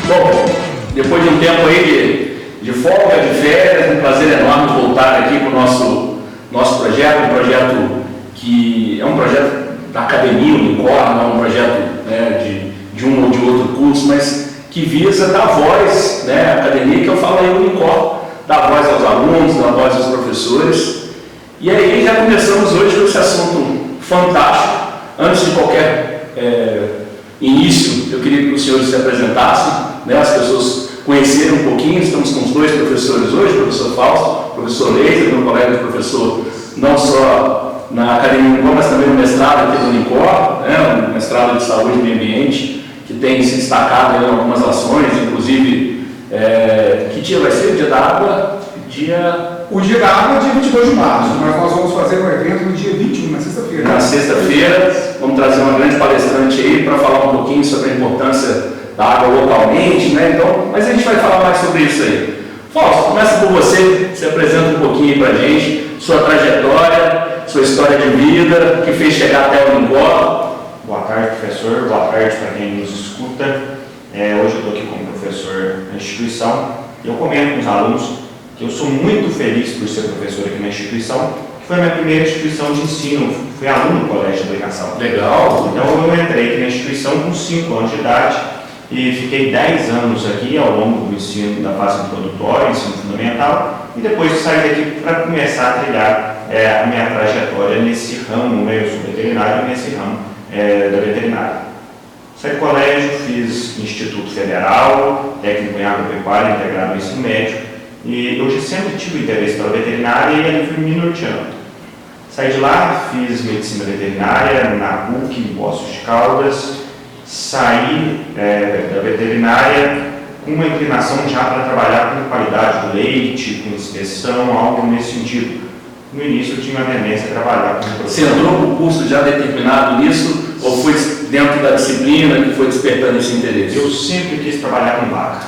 Bom, depois de um tempo aí de folga, de férias, um prazer enorme voltar aqui para o nosso projeto, um projeto que é um projeto da academia Unicor, não é um projeto, né, de um ou de outro curso, mas que visa dar voz, né, à academia, que eu falo aí Unicor, dar voz aos alunos, dar voz aos professores. E aí já começamos hoje com esse assunto fantástico. Antes de qualquer início, eu queria que os senhores se apresentassem, né, as pessoas conhecerem um pouquinho. Estamos com os dois professores hoje, o professor Fausto, o professor Leite, meu colega de professor, não só na Academia Unicor, mas também no mestrado aqui do Unicor, né, um mestrado de saúde e meio ambiente, que tem se destacado em algumas ações, inclusive, que dia vai ser? O Dia da Água? O Dia da Água é dia 22 de março, mas nós vamos fazer um evento no dia 21, na sexta-feira. Na sexta-feira, vamos trazer uma grande palestrante aí para falar um pouquinho sobre a importância da água localmente, né? Então, mas a gente vai falar mais sobre isso aí. Fausto, começa por você, se apresenta um pouquinho aí para a gente, sua trajetória, sua história de vida, que fez chegar até o Unicor. Boa tarde, professor. Boa tarde para quem nos escuta. Hoje eu estou aqui como professor na instituição e eu comento com os alunos que eu sou muito feliz por ser professor aqui na instituição, que foi a minha primeira instituição de ensino. Fui aluno do Colégio de Aplicação. Legal. Então eu entrei aqui na instituição com 5 anos de idade e fiquei 10 anos aqui ao longo do ensino da fase introdutória, ensino fundamental, e depois saí daqui para começar a trilhar a minha trajetória nesse ramo, né? Eu sou veterinário, nesse ramo da veterinária. Saí do colégio, fiz Instituto Federal, técnico em agropecuária, integrado no ensino médio, e eu sempre tive interesse pela veterinária e ali fui me norteando. Saí de lá, fiz medicina veterinária na PUC, em Poços de Caldas, saí da veterinária com uma inclinação já para trabalhar com qualidade do leite, com inspeção, algo nesse sentido. No início eu tinha uma tendência a trabalhar com Você entrou com o curso já determinado nisso, ou foi dentro da disciplina que foi despertando esse interesse? Eu sempre quis trabalhar com vaca,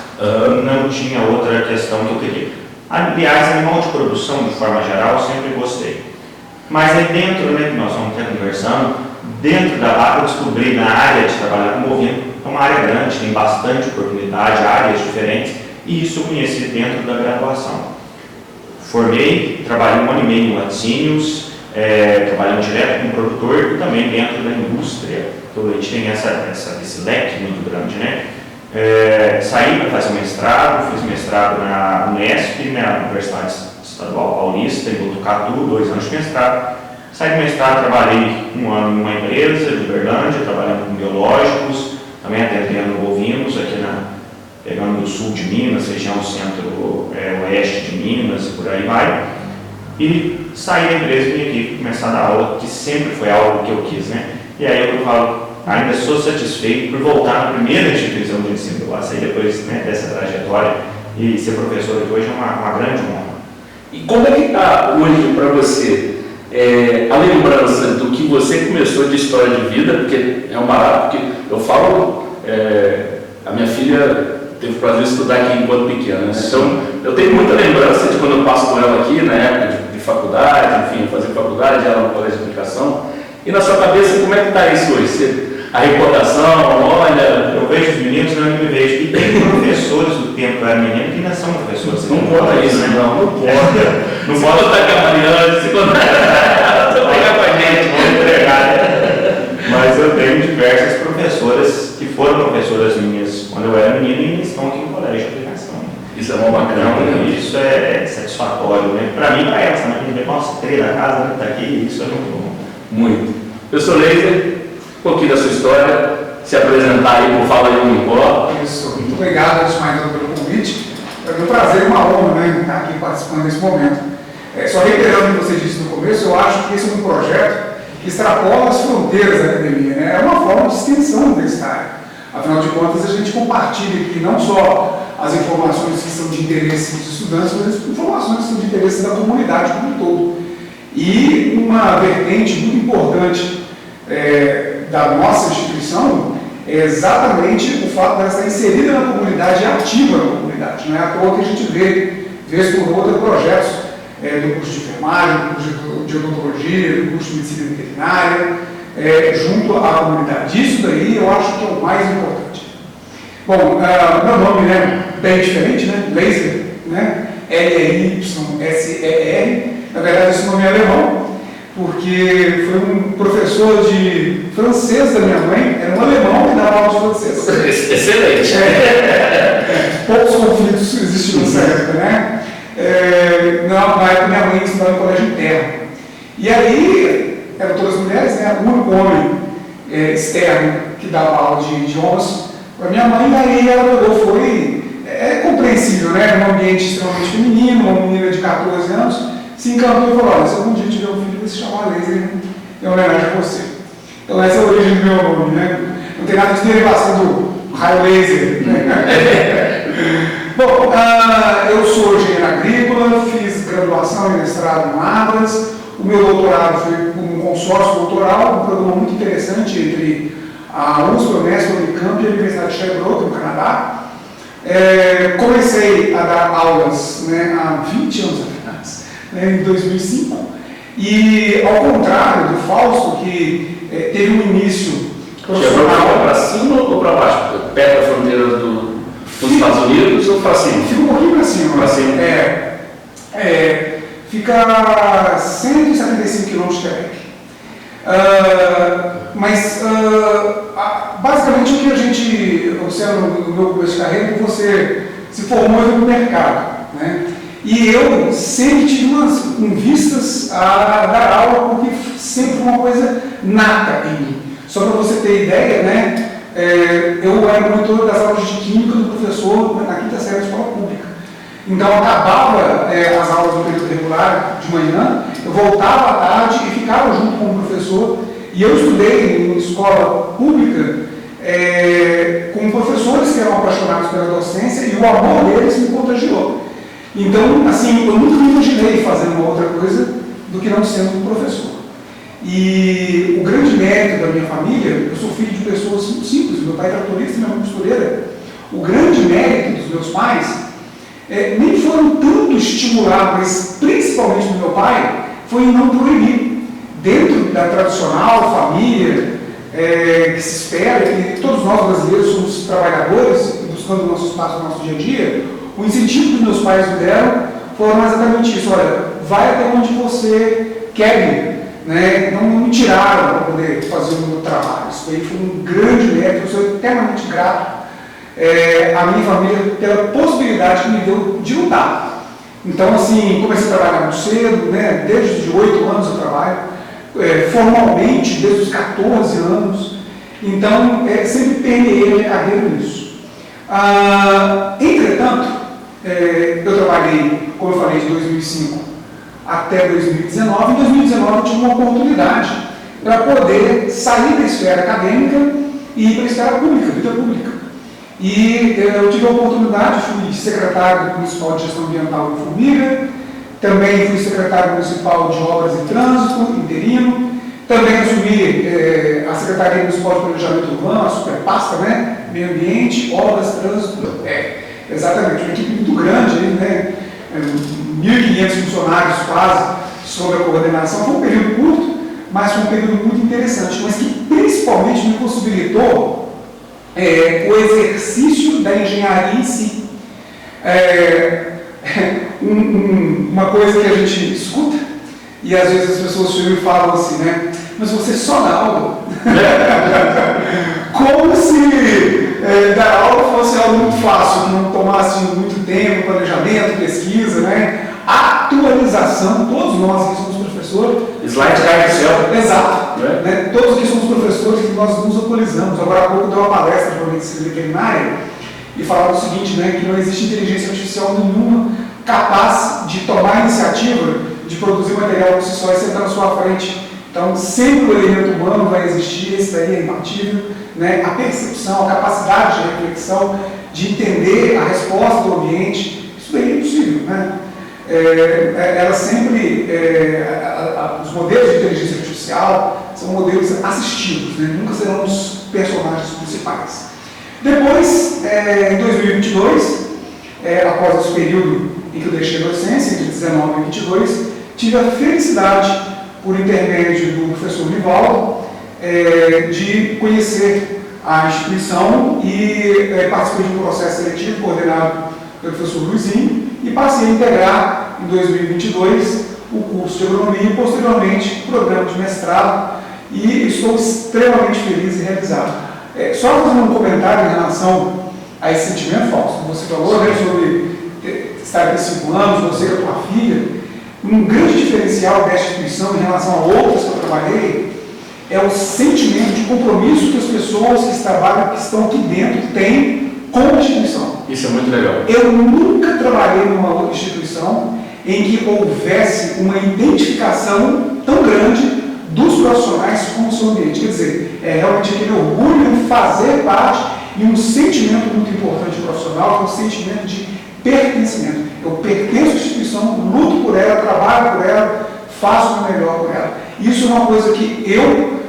não tinha outra questão que eu queria. Aliás, animal de produção, de forma geral, eu sempre gostei. Mas aí dentro, né, que nós vamos estar conversando, dentro da vaca eu descobri na área de trabalhar com bovino, é uma área grande, tem bastante oportunidade, áreas diferentes, e isso eu conheci dentro da graduação. Formei, trabalhei 1 ano e meio em laticínios, trabalhando direto com o produtor e também dentro da indústria, que o leite tem esse leque muito grande, né? Saí para fazer mestrado, fiz mestrado na Unesp, né, na Universidade Estadual Paulista, em Botucatu, 2 anos de mestrado. Saí do mestrado, trabalhei 1 ano em uma empresa de Uberlândia, trabalhando com biológicos, também atendendo bovinos aqui pegando do sul de Minas, região centro-oeste de Minas e por aí vai. E saí da empresa e vim aqui começar a dar aula, que sempre foi algo que eu quis, né? E aí eu falo, ainda sou satisfeito por voltar na primeira instituição de ensino que eu passei depois, né, dessa trajetória, e ser professor aqui hoje é uma grande honra. E como é que está hoje para você a lembrança do que você começou de história de vida, porque é um barato, porque eu falo, a minha filha teve o prazer de estudar aqui enquanto pequena, né? Então eu tenho muita lembrança de quando eu passo com ela aqui, na época de faculdade, enfim, fazer faculdade, ela no colégio de aplicação. E na sua cabeça, como é que está isso hoje? A recordação, olha... Eu vejo os meninos, eu me vejo. E tem professores do tempo que eu era menino que ainda são professores. Não conta isso, né? Não pode. Não pode estar com a Mariana, se contar. Vou pegar com a gente, vou entregar. Mas eu tenho diversas professoras que foram professoras minhas quando eu era menino e ainda estão aqui no colégio de aplicação. Isso é bom, bacana. Então, isso é satisfatório, né? Para mim, para elas também. Nossa, treina da casa, né? Tá aqui, isso é muito bom. Muito. Professor Leite, um pouquinho da sua história, se apresentar aí por Fala aí Unicor. Isso, muito obrigado, antes de mais nada, pelo convite. É um prazer e uma honra, né, estar aqui participando desse momento. Só reiterando o que você disse no começo, eu acho que esse é um projeto que extrapola as fronteiras da academia, né? É uma forma de extensão universitária. Afinal de contas, a gente compartilha aqui não só as informações que são de interesse dos estudantes, mas as informações que são de interesse da comunidade como um todo. E uma vertente muito importante da nossa instituição é exatamente o fato de ela estar inserida na comunidade e ativa na comunidade. Não é à toa que a gente vê, vez por outra, projetos do curso de enfermagem, do curso de odontologia, do curso de medicina veterinária, junto à comunidade. Isso daí eu acho que é o mais importante. Bom, meu nome é bem diferente, né? Laser, né? L-Y-S-E-R. Na verdade, esse nome é alemão, porque foi um professor de francês da minha mãe, era um alemão que dava aula de francês. Excelente. Poucos conflitos existiam nessa época, né? Na época, minha mãe estudava em colégio interno. E aí, eram todas mulheres, né? O único homem externo que dava aula de idiomas para minha mãe, aí ela foi. É compreensível, né? Um ambiente extremamente feminino, uma menina de 14 anos, se encantou e falou: olha, se algum dia tiver um filho, vai se chamar Laser em homenagem a você. Então, essa é a origem do meu nome, né? Não tem nada de derivação do raio laser. Bom, eu sou engenheiro agrícola, fiz graduação e mestrado em Lavras. O meu doutorado foi um consórcio doutoral, um programa muito interessante entre a USP, a Unesp, a Unicamp e a Universidade de Sherbrooke, no Canadá. Comecei a dar aulas, né, há 20 anos atrás, né, em 2005, e ao contrário do Fausto, que teve um início profissional. Para cima ou para baixo? Perto da fronteira dos Estados Unidos ou para cima? Fica um pouquinho para cima. Para cima. Fica a 175 quilômetros de Quebec. Basicamente o que a gente observa no meu começo de carreira é que você se formou no mercado, né? E eu sempre tive vistas a dar aula, porque sempre foi uma coisa nata em mim. Só para você ter ideia, né? Eu era monitor das aulas de química do professor na quinta série da escola pública. Então, acabava as aulas do período regular de manhã, eu voltava à tarde e ficava junto com o professor. E eu estudei em escola pública com professores que eram apaixonados pela docência e o amor deles me contagiou. Então, assim, eu nunca me imaginei fazendo uma outra coisa do que não sendo um professor. E o grande mérito da minha família, eu sou filho de pessoas muito simples, meu pai é tratorista e minha mãe costureira. O grande mérito dos meus pais nem foram tanto estimular, mas principalmente do meu pai, foi em não proibir. Dentro da tradicional família que se espera, que todos nós brasileiros somos trabalhadores, buscando o nosso espaço no nosso dia a dia, o incentivo que meus pais me deram foram exatamente isso: olha, vai até onde você quer ir, né? Não me tiraram para poder fazer o meu trabalho. Isso aí foi um grande mérito, eu sou eternamente grato à minha família pela possibilidade que me deu de lutar. Então, assim, comecei a trabalhar muito cedo, né? Desde os 8 anos eu trabalho, formalmente desde os 14 anos. Então, sempre permeei a minha carreira nisso. Entretanto, eu trabalhei, como eu falei, de 2005 até 2019. Em 2019 eu tive uma oportunidade para poder sair da esfera acadêmica e ir para a esfera pública, vida pública. E eu tive a oportunidade, fui secretário municipal de gestão ambiental em Formiga, também fui secretário municipal de obras e trânsito, interino, também assumi a Secretaria Municipal de Planejamento Urbano, a superpasta, né? Meio ambiente, obras, trânsito, exatamente, uma equipe muito grande, né? 1.500 funcionários quase, sob a coordenação. Foi um período curto, mas foi um período muito interessante, mas que principalmente me possibilitou o exercício da engenharia em si. Uma coisa que a gente escuta, e às vezes as pessoas chegam e falam assim, né? Mas você só dá aula? Como se dar aula fosse algo muito fácil, que não tomasse muito tempo, planejamento, pesquisa, né? Atualização, todos nós que somos professores. Slide cai do céu. Exato. Né? Todos que somos professores, que nós nos atualizamos. Agora há pouco deu uma palestra para a medicina veterinária e falava o seguinte, né? Que não existe inteligência artificial nenhuma capaz de tomar a iniciativa de produzir material por si só e sentar na sua frente. Então, sempre o elemento humano vai existir, esse daí é imbatível, né? A percepção, a capacidade de reflexão, de entender a resposta do ambiente, isso daí é impossível, né? Ela sempre, os modelos de inteligência artificial são modelos assistivos, né? Nunca serão os personagens principais. Depois, em 2022, após esse período em que eu deixei a docência, entre 19 e 22, tive a felicidade, por intermédio do professor Nivaldo, de conhecer à instituição e participei de um processo seletivo coordenado pelo professor Luizinho e passei a integrar em 2022 o curso de agronomia e posteriormente o programa de mestrado e estou extremamente feliz e realizado. Só fazer um comentário em relação a esse sentimento, Fausto, que você falou, né, sobre estar aqui 5 anos, você com a tua filha. Um grande diferencial desta instituição em relação a outras que eu trabalhei é o sentimento de compromisso que as pessoas que trabalham, que estão aqui dentro, têm com a instituição. Isso é muito legal. Eu nunca trabalhei numa outra instituição em que houvesse uma identificação tão grande dos profissionais com o seu ambiente. Quer dizer, é realmente aquele orgulho de fazer parte e um sentimento muito importante profissional, que é o sentimento de pertencimento. Eu pertenço à instituição, luto por ela, trabalho por ela, faço o melhor por ela. Isso é uma coisa que eu,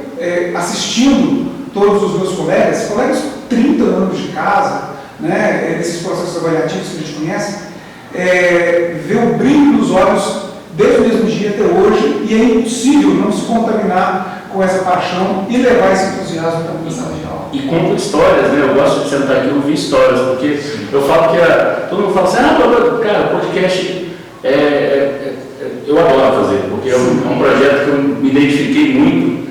assistindo todos os meus colegas com 30 anos de casa, né, desses processos avaliativos que a gente conhece, ver o brilho nos olhos desde o mesmo dia até hoje, e é impossível não se contaminar com essa paixão e levar esse entusiasmo para a sala de aula. E conto histórias, né? Eu gosto de sentar aqui e ouvir histórias, porque eu falo que todo mundo fala assim, cara, podcast eu adoro fazer, porque é um projeto que eu me identifiquei muito,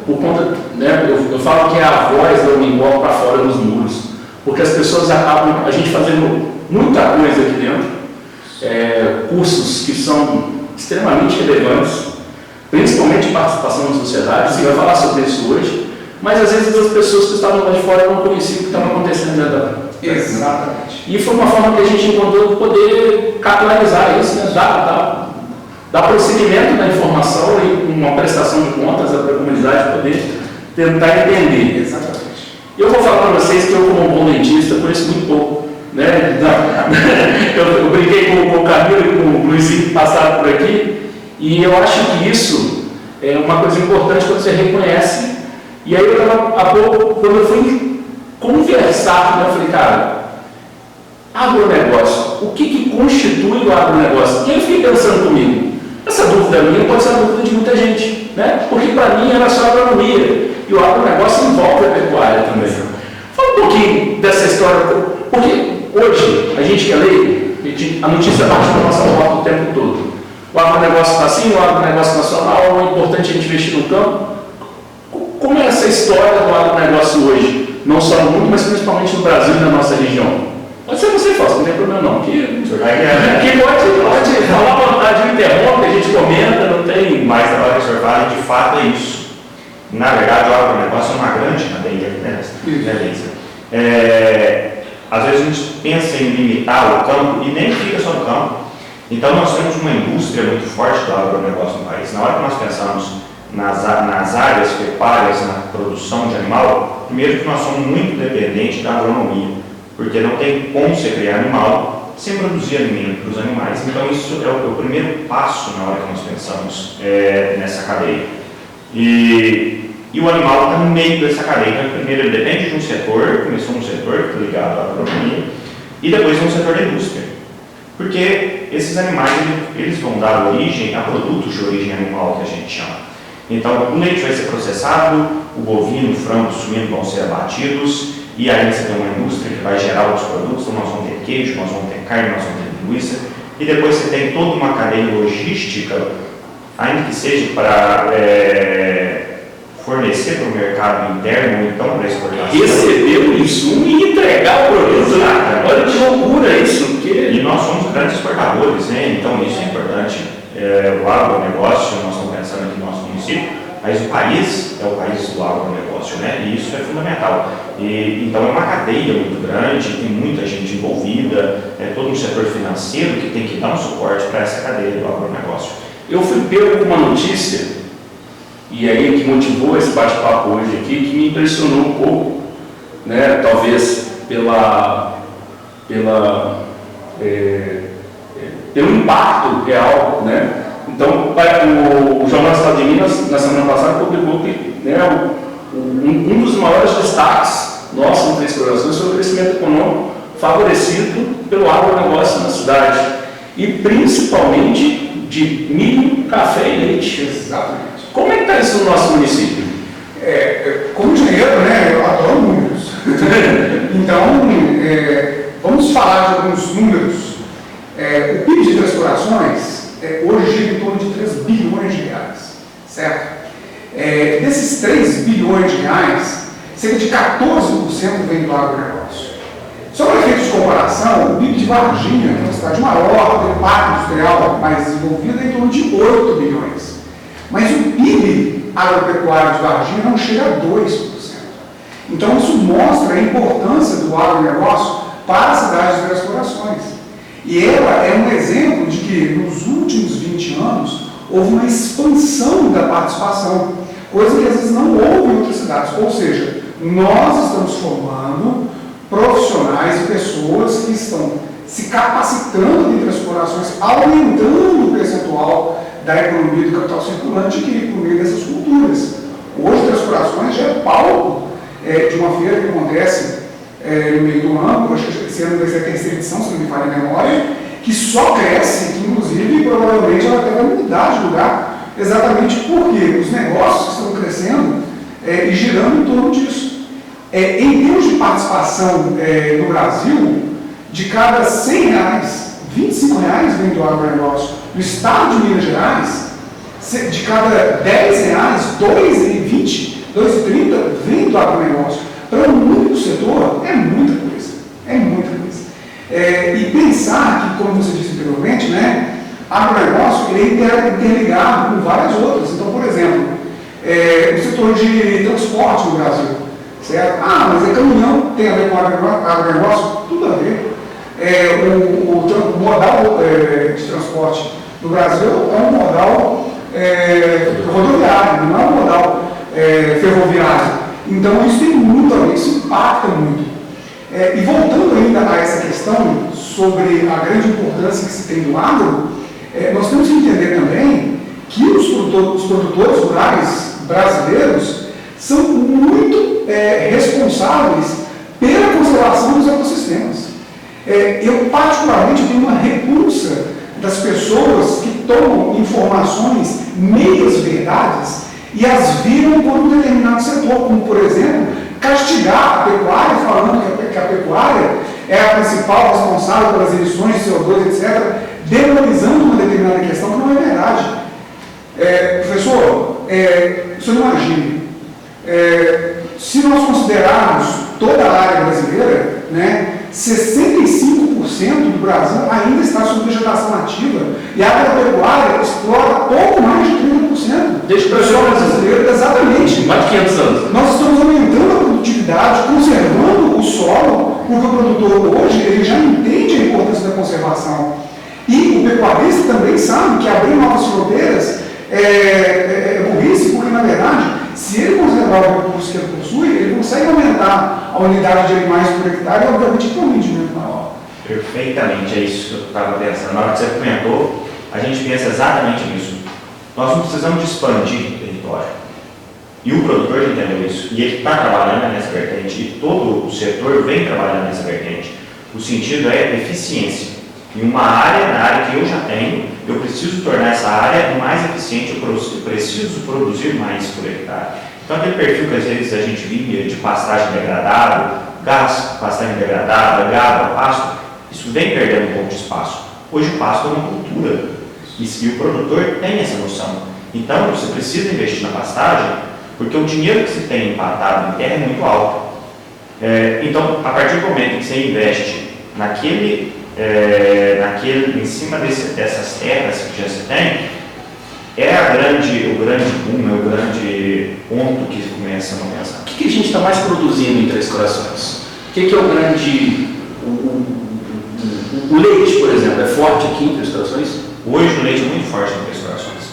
por conta, né? Eu falo que é a voz da Uningol para fora dos muros, porque as pessoas acabam, a gente fazendo muita coisa aqui dentro, cursos que são extremamente relevantes, principalmente participação na sociedade, você vai falar sobre isso hoje, mas às vezes as pessoas que estavam lá de fora não conheciam o que estava acontecendo dentro da... Exatamente. E foi uma forma que a gente encontrou de poder capitalizar isso, né? dar prosseguimento na informação e uma prestação de contas para a comunidade poder tentar entender. Exatamente. Eu vou falar para vocês que eu, como um bom dentista, conheço muito pouco. Né? Eu brinquei com o Camilo e com o Luizinho que passaram por aqui, e eu acho que isso é uma coisa importante quando você reconhece. E aí eu estava há pouco, quando eu fui conversar, né, eu falei, cara, agronegócio, o que constitui o agronegócio? E eu fiquei pensando comigo, essa dúvida minha pode ser a dúvida de muita gente, né? Porque para mim era só agronomia, e o agronegócio envolve a pecuária também. Fala um pouquinho dessa história, porque hoje a gente quer ler, a notícia bate na nossa porta o tempo todo. O agronegócio está assim, o agronegócio nacional, é importante a gente investir no campo. Como é essa história do agronegócio hoje? Não só no mundo, mas principalmente no Brasil e na nossa região. Pode ser você, Fausto, não tem problema não. Que pode falar à vontade, interrompe, a gente comenta, não tem... Mas na hora que o senhor fala, de fato é isso. Na verdade, o agronegócio é uma grande cadeia, né, Lisa? Às vezes a gente pensa em limitar o campo e nem fica só no campo. Então nós temos uma indústria muito forte do agronegócio no país. Na hora que nós pensamos nas áreas pecuárias, na produção de animal, primeiro que nós somos muito dependentes da agronomia, porque não tem como você criar animal sem produzir alimento para os animais. Então isso é o primeiro passo na hora que nós pensamos nessa cadeia. E o animal está no meio dessa cadeia. Então, primeiro ele depende de um setor, começou um setor que está ligado à agronomia, e depois um setor da indústria. Porque esses animais eles vão dar origem a produtos de origem animal, que a gente chama. Então, o leite vai ser processado, o bovino, o frango, o suíno vão ser abatidos, e aí você tem uma indústria que vai gerar outros produtos. Então, nós vamos ter queijo, nós vamos ter carne, nós vamos ter linguiça, e depois você tem toda uma cadeia logística, ainda que seja para fornecer para o mercado interno, ou então para exportação. Receber o insumo e entregar o produto. Olha que loucura isso. E nós somos grandes exportadores, né? Então isso é importante. O agronegócio, nós estamos pensando aqui no nosso município, mas o país é o país do agronegócio, né? E isso é fundamental. Então é uma cadeia muito grande, tem muita gente envolvida, todo um setor financeiro que tem que dar um suporte para essa cadeia do agronegócio. Eu fui pego com uma notícia, e aí que motivou esse bate-papo hoje aqui, que me impressionou um pouco, né? Talvez pelo impacto real, né? Então, o Jornal do Estado de Minas, na semana passada, publicou que, né, um dos maiores destaques nosso no Três Corações foi o crescimento econômico favorecido pelo agronegócio na cidade, e principalmente de milho, café e leite. Exatamente. Como é que está isso no nosso município? Como engenheiro, né, eu adoro números. Então, vamos falar de alguns números. O PIB de Transportações hoje gira em torno de 3 bilhões de reais, certo? Desses 3 bilhões de reais, cerca de 14% vem do agronegócio. Só para efeito de comparação, o PIB de Varginha, que é uma cidade maior, tem um parque industrial mais desenvolvido, é em torno de 8 bilhões. Mas o PIB agropecuário de Varginha não chega a 2%. Então, isso mostra a importância do agronegócio para a cidade de Três Corações. E ela é um exemplo de que, nos últimos 20 anos, houve uma expansão da participação, coisa que às vezes não houve em outras cidades. Ou seja, nós estamos formando profissionais e pessoas que estão se capacitando em Três Corações, aumentando o percentual da economia do capital circulante que por meio dessas culturas. Hoje, Três Corações já é palco de uma feira que acontece no meio do ano, acho que esse ano vai ser a terceira edição, se não me falha a memória, que só cresce, que inclusive provavelmente ela até vai mudar de lugar, exatamente porque os negócios estão crescendo e girando em torno disso. Em termos de participação no Brasil, de cada 100 reais, 25 reais vem do agronegócio. No estado de Minas Gerais, de cada 10 reais, 2,20, 2,30 vem do agronegócio. Para um único setor é muita coisa. É muita coisa. E pensar que, como você disse anteriormente, né, agronegócio ele é interligado com várias outras. Então, por exemplo, o setor de transporte no Brasil. Certo? Mas caminhão tem a ver com agronegócio? Tudo a ver. O modal de transporte no Brasil é um modal rodoviário, não é um modal ferroviário. Então isso tem muito a ver, isso impacta muito. E voltando ainda a essa questão sobre a grande importância que se tem do agro, nós temos que entender também que os produtores rurais brasileiros são muito responsáveis pela conservação dos ecossistemas. Eu particularmente tenho uma repulsa das pessoas que tomam informações meias verdades e as viram por um determinado setor, como por exemplo, castigar a pecuária, falando que a pecuária é a principal responsável pelas emissões de CO2, etc., demonizando uma determinada questão que não é verdade. Professor, o senhor imagine, se nós considerarmos toda a área brasileira, né, 65% do Brasil ainda está sob vegetação nativa e a agropecuária explora pouco mais de 30%. Desde o pessoal brasileiro, exatamente. Mais de 500 anos. Nós estamos aumentando a produtividade, conservando o solo, porque o produtor hoje ele já entende a importância da conservação. E o pecuarista também sabe que abrir novas fronteiras é burrice, porque na verdade, se ele conservar o recurso que ele possui, ele consegue aumentar a unidade de animais por hectare e obviamente ter um rendimento maior. Perfeitamente, é isso que eu estava pensando. Na hora que você comentou, a gente pensa exatamente nisso. Nós não precisamos de expandir o território. E o produtor já entendeu isso. E ele está trabalhando nessa vertente, e todo o setor vem trabalhando nessa vertente. O sentido é eficiência. Em uma área, na área que eu já tenho, eu preciso tornar essa área mais eficiente, eu preciso produzir mais por hectare. Então, aquele perfil que às vezes a gente via de pastagem degradada, gás, pastagem degradada, gado, pasto, isso vem perdendo um pouco de espaço. Hoje o pasto é uma cultura e o produtor tem essa noção. Então, você precisa investir na pastagem, porque o dinheiro que se tem empatado em terra é muito alto. Então, a partir do momento que você investe em cima dessas terras que já se tem, o grande boom, o grande ponto que começa a pensar. O que a gente está mais produzindo em Três Corações? O que é o grande... O leite, por exemplo, é forte aqui em Três Corações? Hoje o leite é muito forte em Três Corações.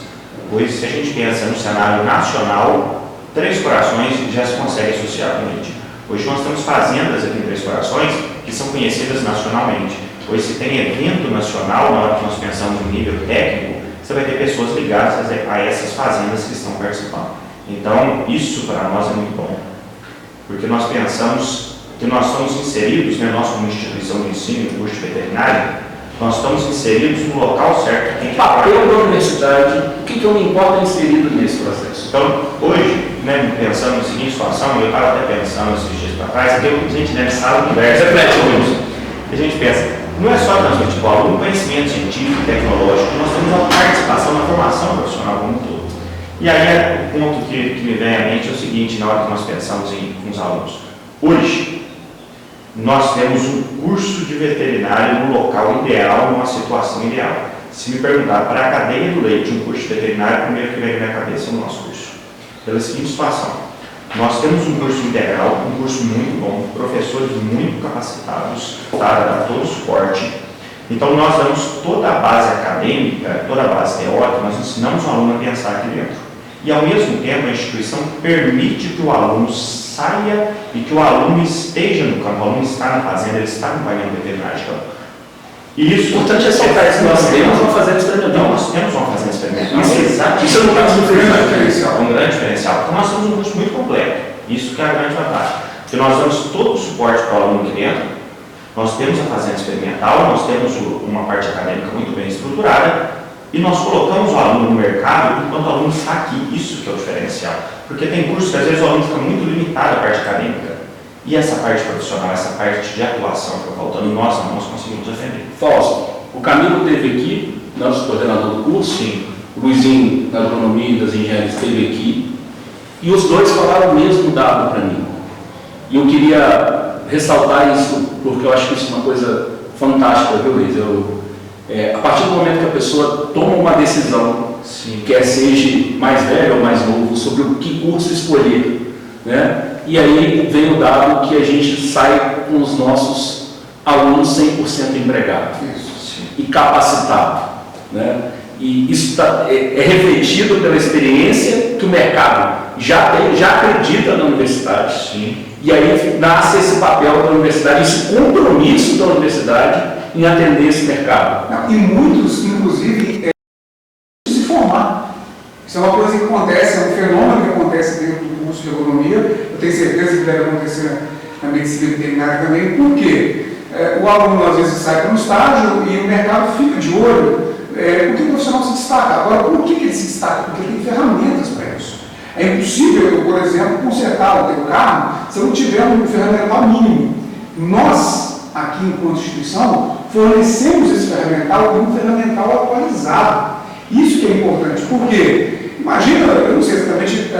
Hoje, se a gente pensa no cenário nacional, Três Corações já se consegue associar com leite. Hoje nós temos fazendas aqui em Três Corações que são conhecidas nacionalmente. Hoje, se tem evento nacional, na hora que nós pensamos no nível técnico, você vai ter pessoas ligadas a essas fazendas que estão participando. Então, isso para nós é muito bom, porque nós pensamos que nós estamos inseridos, né, nós como instituição de ensino, curso de veterinário, nós estamos inseridos no local certo. O papel da universidade, o que eu me importa inserido nesse processo? Então, hoje, né, pensando na seguinte situação, eu estava até pensando esses dias para trás, que a gente deve sala diversa, a gente pensa, não é só transmitir para o aluno conhecimento científico e tecnológico, nós temos uma participação na formação profissional como um todo. E aí o ponto que me vem à mente é o seguinte, na hora que nós pensamos com os alunos. Hoje, nós temos um curso de veterinário no local ideal, numa situação ideal. Se me perguntar para a cadeia do leite, um curso de veterinário, primeiro que vem na minha cabeça é o nosso curso. Pela seguinte situação, nós temos um curso integral, um curso muito bom, professores muito capacitados para dar todo o suporte. Então nós damos toda a base acadêmica, toda a base teórica, nós ensinamos o aluno a pensar aqui dentro. E ao mesmo tempo a instituição permite que o aluno saia e que o aluno esteja no campo, o aluno está na fazenda, ele está no painel veterinário de campo. E isso, o importante é soltar isso, nós temos uma fazenda experimental. Nós temos uma fazenda experimental. Isso é um grande diferencial. Um grande diferencial. Então nós temos um curso muito completo. Isso que é a grande vantagem. Porque nós damos todo o suporte para o aluno aqui dentro, nós temos a fazenda experimental, nós temos uma parte acadêmica muito bem estruturada, e nós colocamos o aluno no mercado enquanto o aluno está aqui. Isso que é o diferencial. Porque tem cursos que às vezes o aluno fica muito limitado à parte acadêmica. E essa parte profissional, essa parte de atuação que está faltando, nós conseguimos defender. Fausto, o Camilo esteve aqui, nosso coordenador do curso, sim. O Luizinho, da agronomia e das engenharias, esteve aqui, e os dois falaram o mesmo dado para mim. E eu queria ressaltar isso, porque eu acho que isso é uma coisa fantástica, viu, Luiz? A partir do momento que a pessoa toma uma decisão, sim, quer seja mais velho ou mais novo, sobre o que curso escolher, né? E aí vem o dado que a gente sai com os nossos alunos 100% empregados e capacitados, né? E isso é refletido pela experiência que o mercado já tem, já acredita na universidade. Sim. E aí nasce esse papel da universidade, esse compromisso da universidade em atender esse mercado. Não, e muitos, inclusive, se formar. Isso é uma coisa que acontece, é um fenômeno que acontece dentro do curso de agronomia. Eu tenho certeza que deve acontecer na medicina veterinária também. Por quê? O aluno às vezes sai para um estágio e o mercado fica de olho porque o profissional se destaca. Agora, por que ele se destaca? Porque tem ferramentas para isso. É impossível eu, por exemplo, consertar o teu carro se eu não tiver um ferramental mínimo. Nós, aqui enquanto instituição, fornecemos esse ferramental como um ferramental atualizado. Isso que é importante, porque, imagina, eu não sei exatamente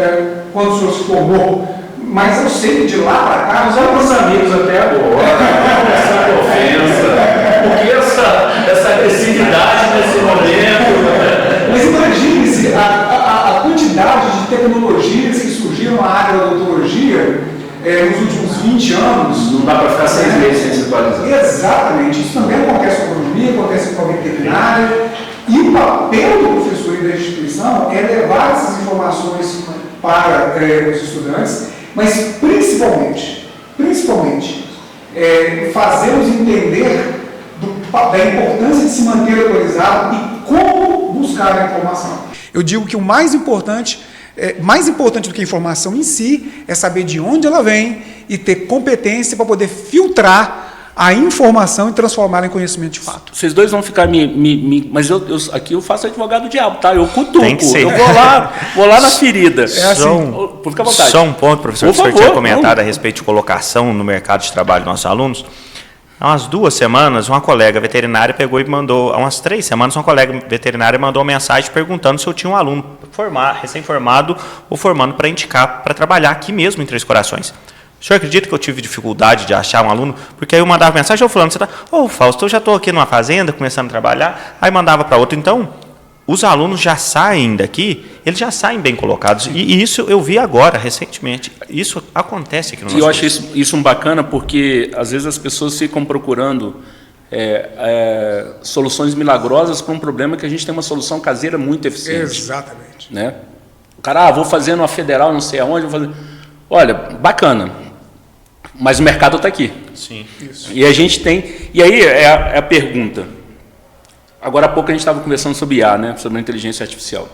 quando o senhor se formou, mas eu sei que de lá para cá, os nossos amigos até agora, essa ofensa, porque essa agressividade nesse momento. Mas imagine-se a quantidade de tecnologias que surgiram na área da odontologia nos últimos 20 anos. Não dá para ficar 6 meses sem se atualizar. Exatamente, isso também acontece com a agronomia, acontece com a veterinária. E o papel do professor e da instituição é levar essas informações para os estudantes, mas principalmente fazê-los entender da importância de se manter atualizado e como buscar a informação. Eu digo que o mais importante do que a informação em si é saber de onde ela vem e ter competência para poder filtrar a informação e transformar em conhecimento de fato. Vocês dois vão ficar mas aqui eu faço advogado do diabo, tá? Eu cutuco, eu vou lá na ferida. Fica à vontade. Só um ponto, professor, que o senhor tinha comentado a respeito de colocação no mercado de trabalho dos nossos alunos. Há umas 2 semanas, uma colega veterinária pegou e mandou, há umas 3 semanas, uma colega veterinária mandou uma mensagem perguntando se eu tinha um aluno recém-formado ou formando para indicar para trabalhar aqui mesmo em Três Corações. O senhor acredita que eu tive dificuldade de achar um aluno? Porque aí eu mandava mensagem, falando, Fausto, eu já estou aqui numa fazenda, começando a trabalhar, aí mandava para outro. Então, os alunos já saem daqui, eles já saem bem colocados. E isso eu vi agora, recentemente. Isso acontece aqui no nosso curso. E eu acho isso um bacana, porque às vezes as pessoas ficam procurando soluções milagrosas para um problema que a gente tem uma solução caseira muito eficiente. Exatamente. Né? O cara, vou fazer numa federal, não sei aonde, vou fazer... Olha, bacana. Mas o mercado está aqui. Sim. Isso. E a gente tem... E aí é a pergunta. Agora há pouco a gente estava conversando sobre IA, né? Sobre a inteligência artificial.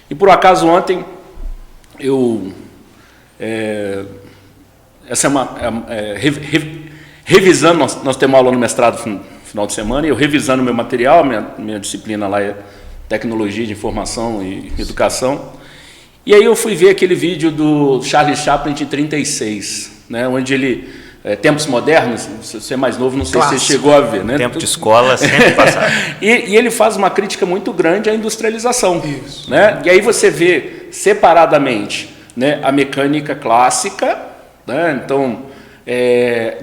E por acaso ontem, revisando, nós temos aula no mestrado no final de semana, e eu revisando meu material, minha disciplina lá é Tecnologia de Informação e Educação, E aí eu fui ver aquele vídeo do Charlie Chaplin de 36, né, onde ele, tempos modernos, se você é mais novo, não sei se você chegou a ver. Né? Tempo de escola, sempre passado. E ele faz uma crítica muito grande à industrialização. Isso. Né? E aí você vê separadamente, né, a mecânica clássica, né? Então,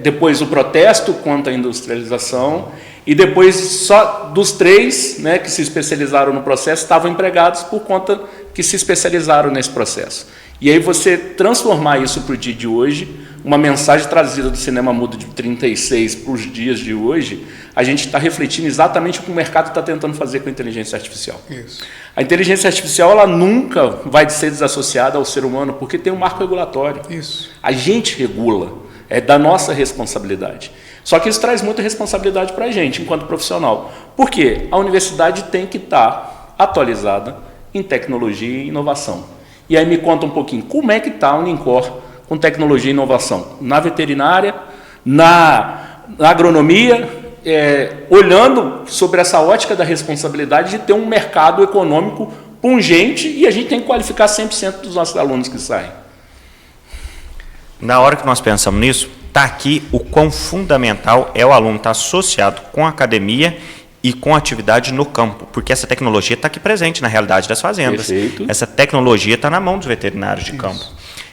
depois o protesto contra a industrialização, e depois só dos 3, né, que se especializaram no processo estavam empregados por conta que se especializaram nesse processo. E aí você transformar isso para o dia de hoje, uma mensagem trazida do cinema mudo de 36 para os dias de hoje, a gente está refletindo exatamente o que o mercado está tentando fazer com a inteligência artificial. Isso. A inteligência artificial ela nunca vai ser desassociada ao ser humano, porque tem um marco regulatório. Isso. A gente regula, é da nossa responsabilidade. Só que isso traz muita responsabilidade para a gente, enquanto profissional. Por quê? A universidade tem que estar atualizada em tecnologia e inovação. E aí me conta um pouquinho, como é que está a Unicor com tecnologia e inovação? Na veterinária, na agronomia, olhando sobre essa ótica da responsabilidade de ter um mercado econômico pungente, e a gente tem que qualificar 100% dos nossos alunos que saem. Na hora que nós pensamos nisso, está aqui o quão fundamental é o aluno estar associado com a academia e com a atividade no campo, porque essa tecnologia está aqui presente na realidade das fazendas. Perfeito. Essa tecnologia está na mão dos veterinários de campo.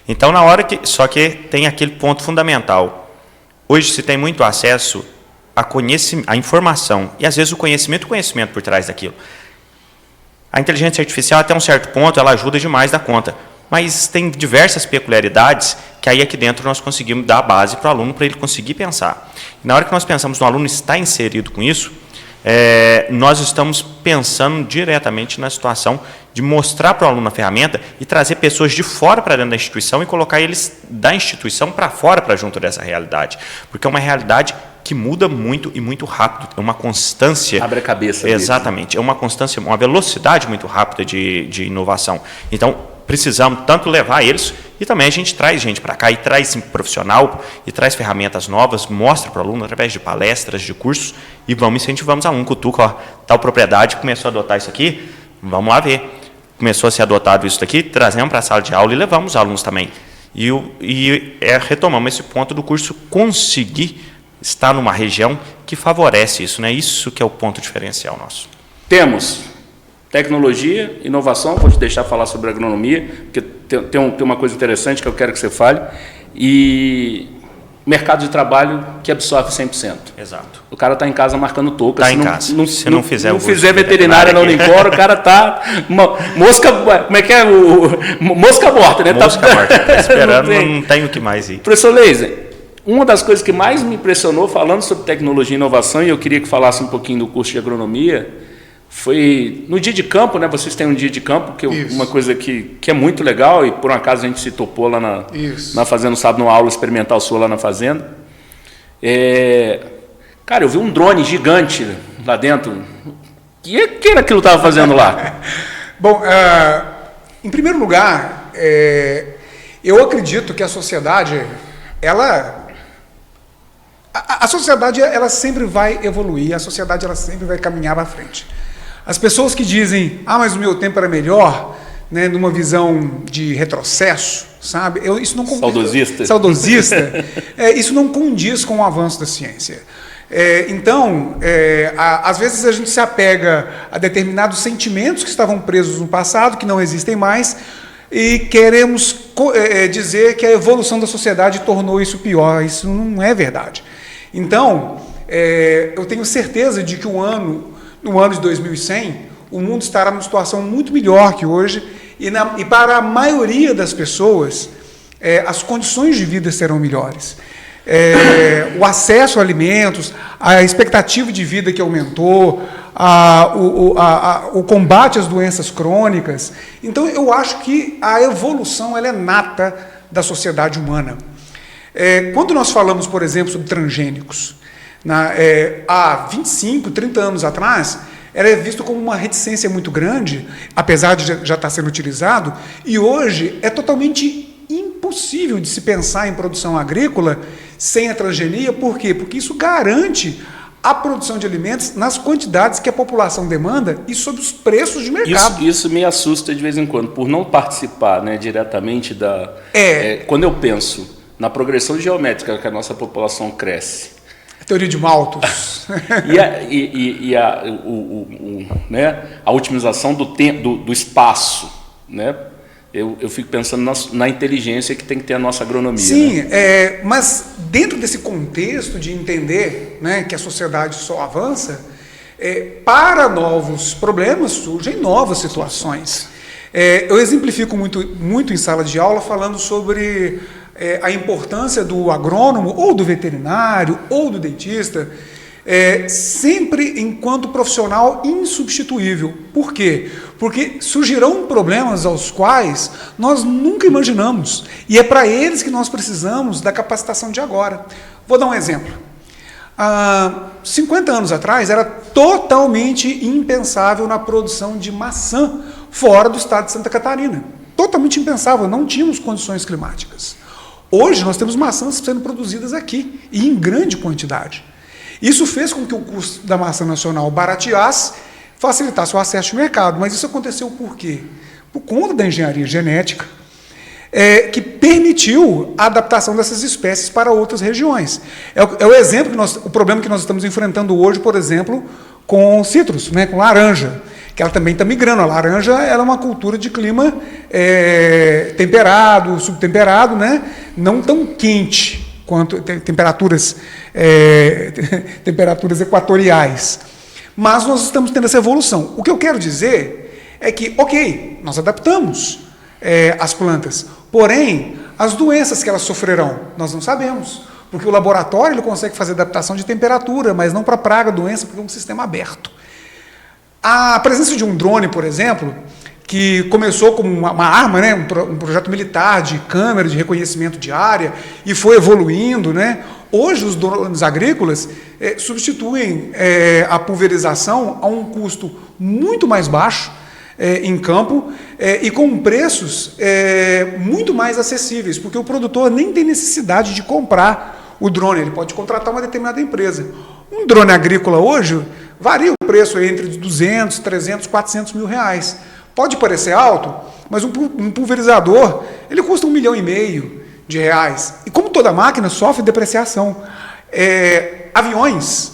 Então, na hora que... Só que tem aquele ponto fundamental. Hoje se tem muito acesso a informação e, às vezes, o conhecimento por trás daquilo. A inteligência artificial, até um certo ponto, ela ajuda demais da conta. Mas tem diversas peculiaridades que aí aqui dentro nós conseguimos dar a base para o aluno, para ele conseguir pensar. E na hora que nós pensamos no aluno estar inserido com isso, nós estamos pensando diretamente na situação de mostrar para o aluno a ferramenta e trazer pessoas de fora para dentro da instituição e colocar eles da instituição para fora, para junto dessa realidade. Porque é uma realidade que muda muito e muito rápido. É uma constância... Abre a cabeça. Exatamente. É uma constância, uma velocidade muito rápida de inovação. Então, precisamos tanto levar eles e também a gente traz gente para cá e traz profissional e traz ferramentas novas, mostra para o aluno através de palestras, de cursos e incentivamos os alunos. Cutuca, ó, tal propriedade começou a adotar isso aqui, vamos lá ver. Começou a ser adotado isso daqui, trazemos para a sala de aula e levamos os alunos também. Retomamos esse ponto do curso, conseguir estar numa região que favorece isso, né? Isso que é o ponto diferencial nosso. Temos tecnologia, inovação, vou te deixar falar sobre agronomia, porque tem uma coisa interessante que eu quero que você fale, e mercado de trabalho que absorve 100%. Exato. O cara está em casa marcando touca. Está em casa. Se não fizer veterinária na Unicor, o cara está mosca, como é que é? Mosca morta, né? Mosca morta. Tá esperando, não tem o que mais ir. Professor Leiser, uma das coisas que mais me impressionou falando sobre tecnologia e inovação, e eu queria que falasse um pouquinho do curso de agronomia, foi no dia de campo, né? Vocês têm um dia de campo, que uma coisa que é muito legal, e por um acaso a gente se topou lá na fazenda, sábado, numa aula experimental sua lá na fazenda. Cara, eu vi um drone gigante lá dentro. Que era aquilo que estava fazendo lá? Bom, em primeiro lugar, eu acredito que a sociedade, a sociedade ela sempre vai evoluir, a sociedade ela sempre vai caminhar para frente. As pessoas que dizem, mas o meu tempo era melhor, né, numa visão de retrocesso, sabe? Isso não saudosista. Isso não condiz com o avanço da ciência. Então, às vezes a gente se apega a determinados sentimentos que estavam presos no passado, que não existem mais, e queremos dizer que a evolução da sociedade tornou isso pior. Isso não é verdade. Então, eu tenho certeza de que no ano de 2100, o mundo estará numa situação muito melhor que hoje, e para a maioria das pessoas, as condições de vida serão melhores. O acesso a alimentos, a expectativa de vida que aumentou, o combate às doenças crônicas. Então, eu acho que a evolução ela é nata da sociedade humana. Quando nós falamos, por exemplo, sobre transgênicos, há 25, 30 anos atrás, era visto como uma reticência muito grande, apesar de já estar sendo utilizado, e hoje é totalmente impossível de se pensar em produção agrícola sem a transgenia. Por quê? Porque isso garante a produção de alimentos nas quantidades que a população demanda e sob os preços de mercado. Isso me assusta de vez em quando, por não participar, né, diretamente da... quando eu penso na progressão geométrica que a nossa população cresce. A teoria de Malthus. Né, a otimização do tempo, do espaço, né? Eu fico pensando na inteligência que tem que ter a nossa agronomia. Sim, né? mas dentro desse contexto de entender, né, que a sociedade só avança, para novos problemas surgem novas situações. Eu exemplifico muito em sala de aula falando sobre a importância do agrônomo, ou do veterinário, ou do dentista, sempre enquanto profissional insubstituível. Por quê? Porque surgirão problemas aos quais nós nunca imaginamos, e é para eles que nós precisamos da capacitação de agora. Vou dar um exemplo. Há 50 anos atrás era totalmente impensável na produção de maçã fora do estado de Santa Catarina. Totalmente impensável, não tínhamos condições climáticas. Hoje nós temos maçãs sendo produzidas aqui, e em grande quantidade. Isso fez com que o custo da maçã nacional barateasse, facilitasse o acesso ao mercado. Mas isso aconteceu por quê? Por conta da engenharia genética, que permitiu a adaptação dessas espécies para outras regiões. É o exemplo o problema que nós estamos enfrentando hoje, por exemplo, com citros, né, com laranja, que ela também está migrando. A laranja ela é uma cultura de clima temperado, subtemperado, né, não tão quente quanto temperaturas equatoriais. Mas nós estamos tendo essa evolução. O que eu quero dizer é que, ok, nós adaptamos as plantas, porém, as doenças que elas sofrerão, nós não sabemos, porque o laboratório ele consegue fazer adaptação de temperatura, mas não para praga, doença, porque é um sistema aberto. A presença de um drone, por exemplo, que começou como uma arma, né, um projeto militar de câmera de reconhecimento de área e foi evoluindo, né? Hoje os drones agrícolas substituem a pulverização a um custo muito mais baixo em campo e com preços muito mais acessíveis, porque o produtor nem tem necessidade de comprar o drone, ele pode contratar uma determinada empresa. Um drone agrícola hoje varia o preço entre 200, 300, 400 mil reais. Pode parecer alto, mas um pulverizador ele custa R$1,5 milhão de reais. E como toda máquina sofre depreciação, aviões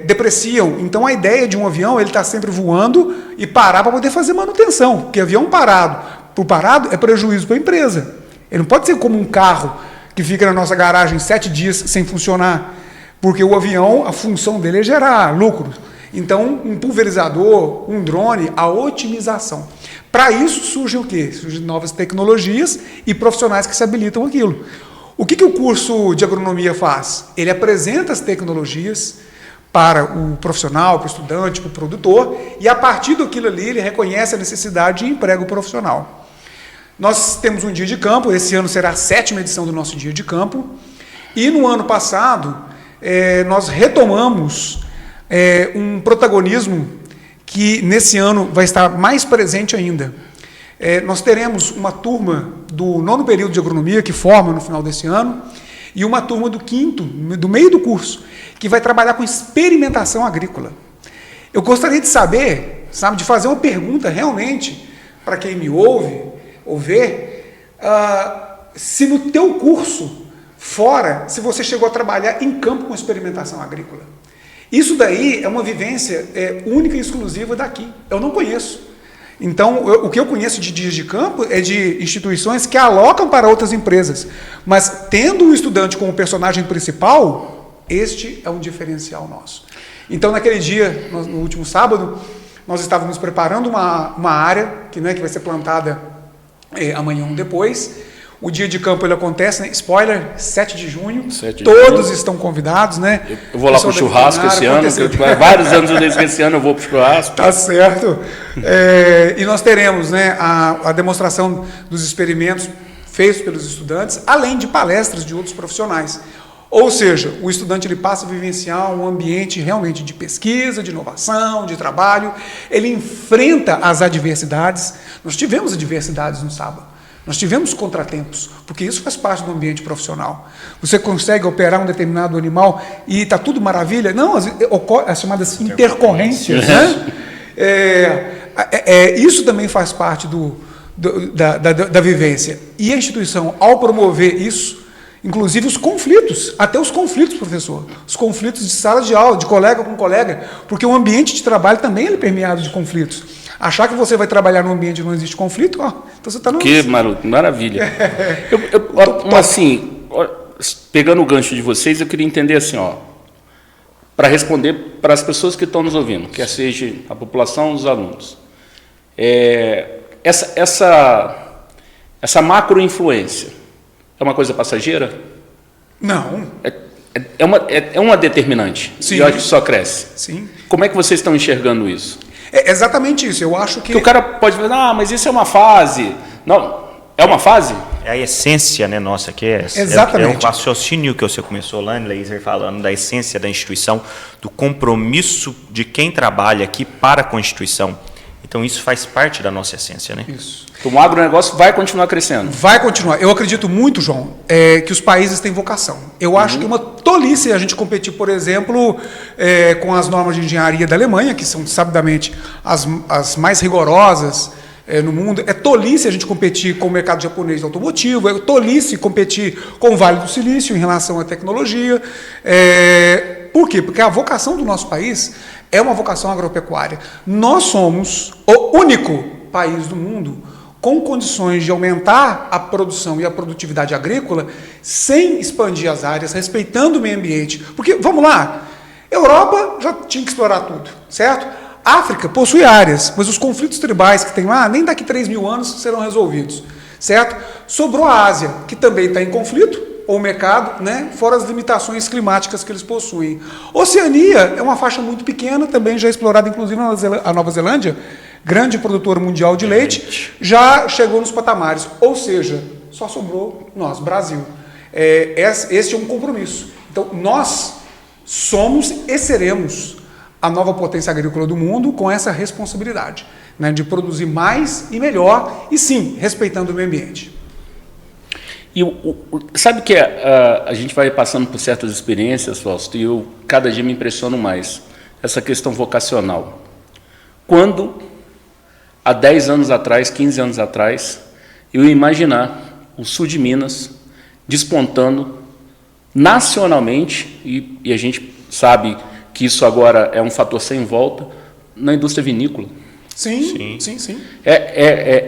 depreciam. Então a ideia de um avião ele está sempre voando e parar para poder fazer manutenção, porque avião parado é prejuízo para a empresa. Ele não pode ser como um carro que fica na nossa garagem 7 dias sem funcionar, porque o avião, a função dele é gerar lucro. Então, um pulverizador, um drone, a otimização. Para isso surgem o quê? Surgem novas tecnologias e profissionais que se habilitam aquilo. O que o curso de agronomia faz? Ele apresenta as tecnologias para o profissional, para o estudante, para o produtor, e a partir daquilo ali ele reconhece a necessidade de emprego profissional. Nós temos um dia de campo, esse ano será a 7ª edição do nosso dia de campo, e no ano passado nós retomamos um protagonismo que nesse ano vai estar mais presente ainda. Nós teremos uma turma do 9º período de agronomia que forma no final desse ano e uma turma do 5º, do meio do curso, que vai trabalhar com experimentação agrícola. Eu gostaria de saber, de fazer uma pergunta realmente para quem me ouve ou vê, se no teu curso fora, se você chegou a trabalhar em campo com experimentação agrícola. Isso daí é uma vivência única e exclusiva daqui. Eu não conheço. Então, o que eu conheço de dias de campo é de instituições que alocam para outras empresas. Mas, tendo o estudante como personagem principal, este é um diferencial nosso. Então, naquele dia, no último sábado, nós estávamos preparando uma área que vai ser plantada amanhã ou depois. O dia de campo ele acontece, spoiler, 7 de junho, todos estão convidados, né? Eu vou lá para o churrasco esse ano, vários anos eu disse que esse ano eu vou para o churrasco. Tá certo. E nós teremos a demonstração dos experimentos feitos pelos estudantes, além de palestras de outros profissionais. Ou seja, o estudante ele passa a vivenciar um ambiente realmente de pesquisa, de inovação, de trabalho, ele enfrenta as adversidades. Nós tivemos adversidades no sábado. Nós tivemos contratempos, porque isso faz parte do ambiente profissional. Você consegue operar um determinado animal e está tudo maravilha? Não, as chamadas intercorrências. Né? Isso também faz parte da vivência. E a instituição, ao promover isso, inclusive os conflitos, até os conflitos, professor, os conflitos de sala de aula, de colega com colega, porque o ambiente de trabalho também é permeado de conflitos. Achar que você vai trabalhar num ambiente onde não existe conflito, então você está no... Que maravilha. Assim, pegando o gancho de vocês, eu queria entender assim, para responder para as pessoas que estão nos ouvindo, quer seja a população, os alunos. Essa macro-influência é uma coisa passageira? Não. É uma determinante. Sim. E eu acho que só cresce. Sim. Como é que vocês estão enxergando isso? É exatamente isso. Eu acho que... o cara pode falar, mas isso é uma fase. Não, é uma fase? É a essência, né, nossa, que é essa. Exatamente. É o raciocínio que você começou lá, Laser, falando da essência da instituição, do compromisso de quem trabalha aqui para com a instituição. Então, isso faz parte da nossa essência, né? Isso. Então, o agronegócio vai continuar crescendo. Vai continuar. Eu acredito muito, João, que os países têm vocação. Eu acho que é uma tolice a gente competir, por exemplo, com as normas de engenharia da Alemanha, que são, sabidamente, as mais rigorosas no mundo. É tolice a gente competir com o mercado japonês automotivo, é tolice competir com o Vale do Silício em relação à tecnologia. Por quê? Porque a vocação do nosso país é uma vocação agropecuária. Nós somos o único país do mundo com condições de aumentar a produção e a produtividade agrícola sem expandir as áreas, respeitando o meio ambiente. Porque, vamos lá, Europa já tinha que explorar tudo, certo? África possui áreas, mas os conflitos tribais que tem lá, nem daqui 3.000 anos serão resolvidos, certo? Sobrou a Ásia, que também está em conflito, ou o mercado, né, fora as limitações climáticas que eles possuem. Oceania é uma faixa muito pequena, também já explorada, inclusive a Nova Zelândia, grande produtor mundial de leite, já chegou nos patamares. Ou seja, só sobrou nós, Brasil. Esse é um compromisso. Então, nós somos e seremos a nova potência agrícola do mundo com essa responsabilidade, né, de produzir mais e melhor, e sim, respeitando o meio ambiente. E sabe que a gente vai passando por certas experiências, Fausto, e eu cada dia me impressiono mais. Essa questão vocacional. Quando, há 10 anos atrás, 15 anos atrás, eu ia imaginar o sul de Minas despontando nacionalmente, e a gente sabe que isso agora é um fator sem volta, na indústria vinícola. Sim.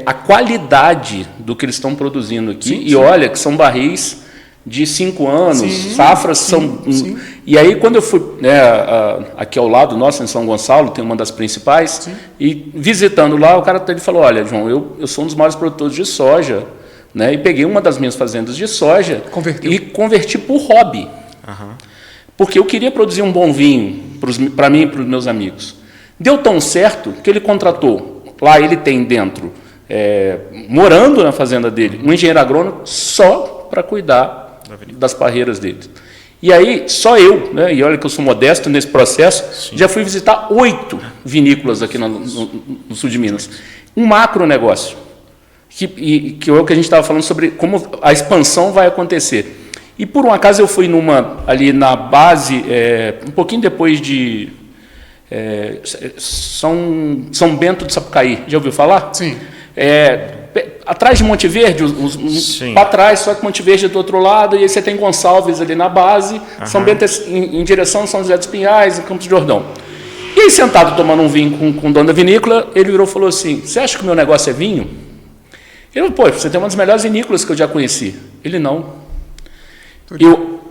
A qualidade do que eles estão produzindo aqui, sim. E olha que são barris de 5 anos, sim, safras sim, são... Sim. E aí, quando eu fui, aqui ao lado nosso, em São Gonçalo, tem uma das principais, sim. E visitando lá, o cara ele falou, olha, João, eu sou um dos maiores produtores de soja, né, e peguei uma das minhas fazendas de soja e converti por hobby. Uhum. Porque eu queria produzir um bom vinho para mim e para os meus amigos. Deu tão certo que ele contratou, lá ele tem dentro, morando na fazenda dele, um engenheiro agrônomo só para cuidar das parreiras dele. E aí, só eu, né, e olha que eu sou modesto nesse processo, sim. Já fui visitar 8 vinícolas aqui no sul de Minas. Um macro negócio, que é o que a gente estava falando sobre como a expansão vai acontecer. E por um acaso eu fui ali na base, um pouquinho depois de São Bento de Sapucaí, já ouviu falar? Sim. Atrás de Monte Verde, para trás, só que Monte Verde é do outro lado, e aí você tem Gonçalves ali na base, uhum. São Bento em direção a São José dos Pinhais, em Campos de Jordão. E aí, sentado tomando um vinho com o dono da vinícola, ele virou e falou assim, você acha que o meu negócio é vinho? Ele falou, você tem uma das melhores vinícolas que eu já conheci. Ele, não.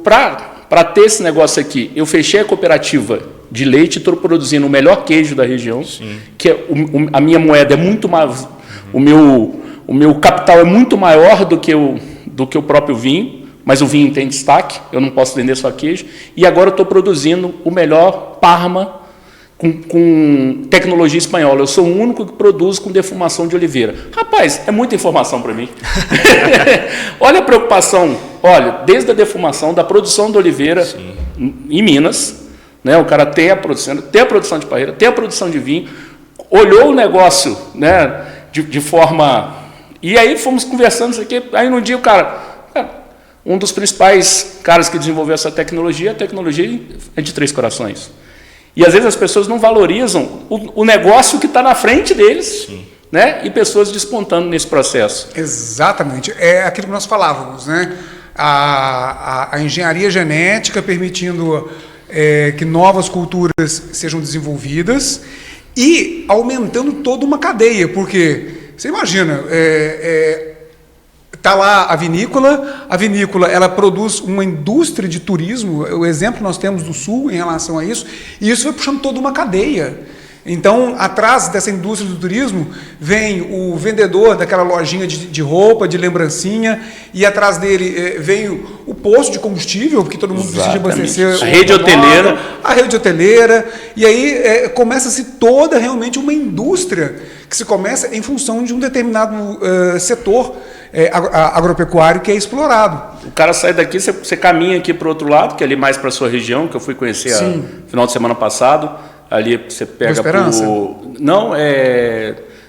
Para ter esse negócio aqui, eu fechei a cooperativa de leite, estou produzindo o melhor queijo da região, sim. Que a minha moeda é muito mais... Uhum. O meu capital é muito maior do que o próprio vinho, mas o vinho tem destaque, eu não posso vender só queijo, e agora eu estou produzindo o melhor Parma com tecnologia espanhola. Eu sou o único que produz com defumação de oliveira. Rapaz, é muita informação para mim. Olha a preocupação, desde a defumação, da produção de oliveira, sim. Em Minas, né, o cara tem a produção de parreira, tem a produção de vinho, olhou o negócio, né, de forma E aí fomos conversando isso aqui, aí num dia o cara, um dos principais caras que desenvolveu essa tecnologia, a tecnologia é de Três Corações. E às vezes as pessoas não valorizam o negócio que está na frente deles, né? E pessoas despontando nesse processo. Exatamente, é aquilo que nós falávamos, né? A engenharia genética permitindo que novas culturas sejam desenvolvidas e aumentando toda uma cadeia, porque você imagina, está lá a vinícola ela produz uma indústria de turismo, o exemplo que nós temos do Sul em relação a isso, e isso vai puxando toda uma cadeia. Então, atrás dessa indústria do turismo, vem o vendedor daquela lojinha de roupa, de lembrancinha, e atrás dele vem o posto de combustível, porque todo mundo precisa abastecer. A rede hoteleira. A rede hoteleira. E aí começa-se toda realmente uma indústria que se começa em função de um determinado setor agropecuário que é explorado. O cara sai daqui, você caminha aqui para o outro lado, que é ali mais para a sua região, que eu fui conhecer no final de semana passado. Ali você pega por... Não,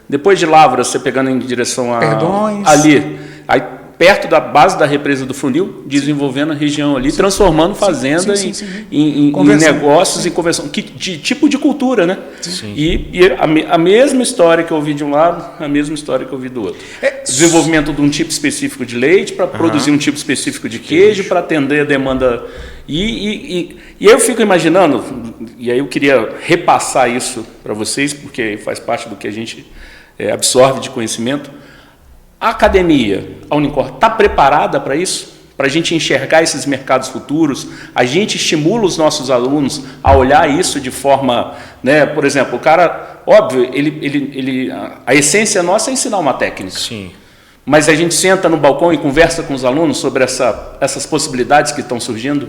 depois de Lavras, você pegando em direção a... Perdões. Ali. Aí, perto da base da represa do Funil, desenvolvendo a região ali, transformando fazenda em negócios e conversão. De tipo de cultura, né? Sim. E a mesma história que eu ouvi de um lado, a mesma história que eu ouvi do outro. Desenvolvimento de um tipo específico de leite para produzir um tipo específico de queijo, para atender a demanda... E aí eu fico imaginando, e aí eu queria repassar isso para vocês, porque faz parte do que a gente absorve de conhecimento. A academia, a Unicor, está preparada para isso? Para a gente enxergar esses mercados futuros? A gente estimula os nossos alunos a olhar isso de forma... Né, por exemplo, o cara, óbvio, a essência nossa é ensinar uma técnica. Sim. Mas a gente senta no balcão e conversa com os alunos sobre essas possibilidades que estão surgindo?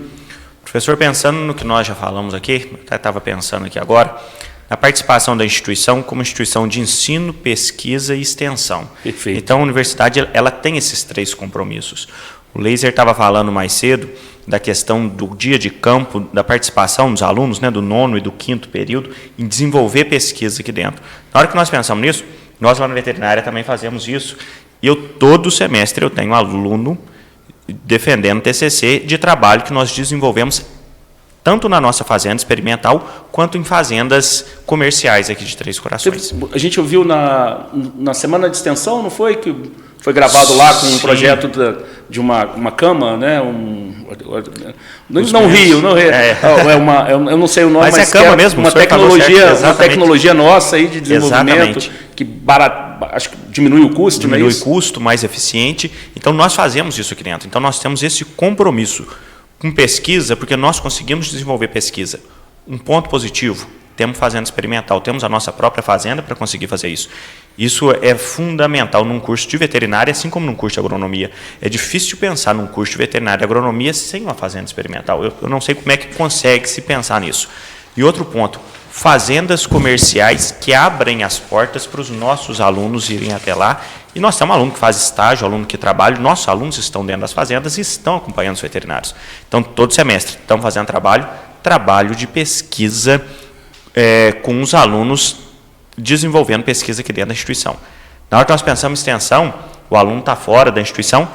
Professor, pensando no que nós já falamos aqui, eu estava pensando aqui agora, na participação da instituição como instituição de ensino, pesquisa e extensão. Perfeito. Então, a universidade ela tem esses 3 compromissos. O Leiser estava falando mais cedo da questão do dia de campo, da participação dos alunos, né, do 9º e do 5º período, em desenvolver pesquisa aqui dentro. Na hora que nós pensamos nisso, nós lá na veterinária também fazemos isso. E todo semestre eu tenho aluno defendendo TCC de trabalho que nós desenvolvemos tanto na nossa fazenda experimental quanto em fazendas comerciais aqui de Três Corações. A gente ouviu na semana de extensão, não foi? Que foi gravado lá com um projeto de uma cama, né? Não rio. Eu não sei o nome, mas é cama mesmo. Uma tecnologia nossa aí de desenvolvimento que acho que diminui o custo, diminui o custo, mais eficiente. Então nós fazemos isso aqui dentro. Então nós temos esse compromisso com pesquisa, porque nós conseguimos desenvolver pesquisa. Um ponto positivo, temos fazenda experimental, temos a nossa própria fazenda para conseguir fazer isso. Isso é fundamental num curso de veterinária, assim como num curso de agronomia. É difícil pensar num curso de veterinária e agronomia sem uma fazenda experimental. Eu não sei como é que consegue se pensar nisso. E outro ponto, fazendas comerciais que abrem as portas para os nossos alunos irem até lá. E nós temos aluno que faz estágio, aluno que trabalha, nossos alunos estão dentro das fazendas e estão acompanhando os veterinários. Então, todo semestre estão fazendo trabalho de pesquisa com os alunos desenvolvendo pesquisa aqui dentro da instituição. Na hora que nós pensamos em extensão, o aluno está fora da instituição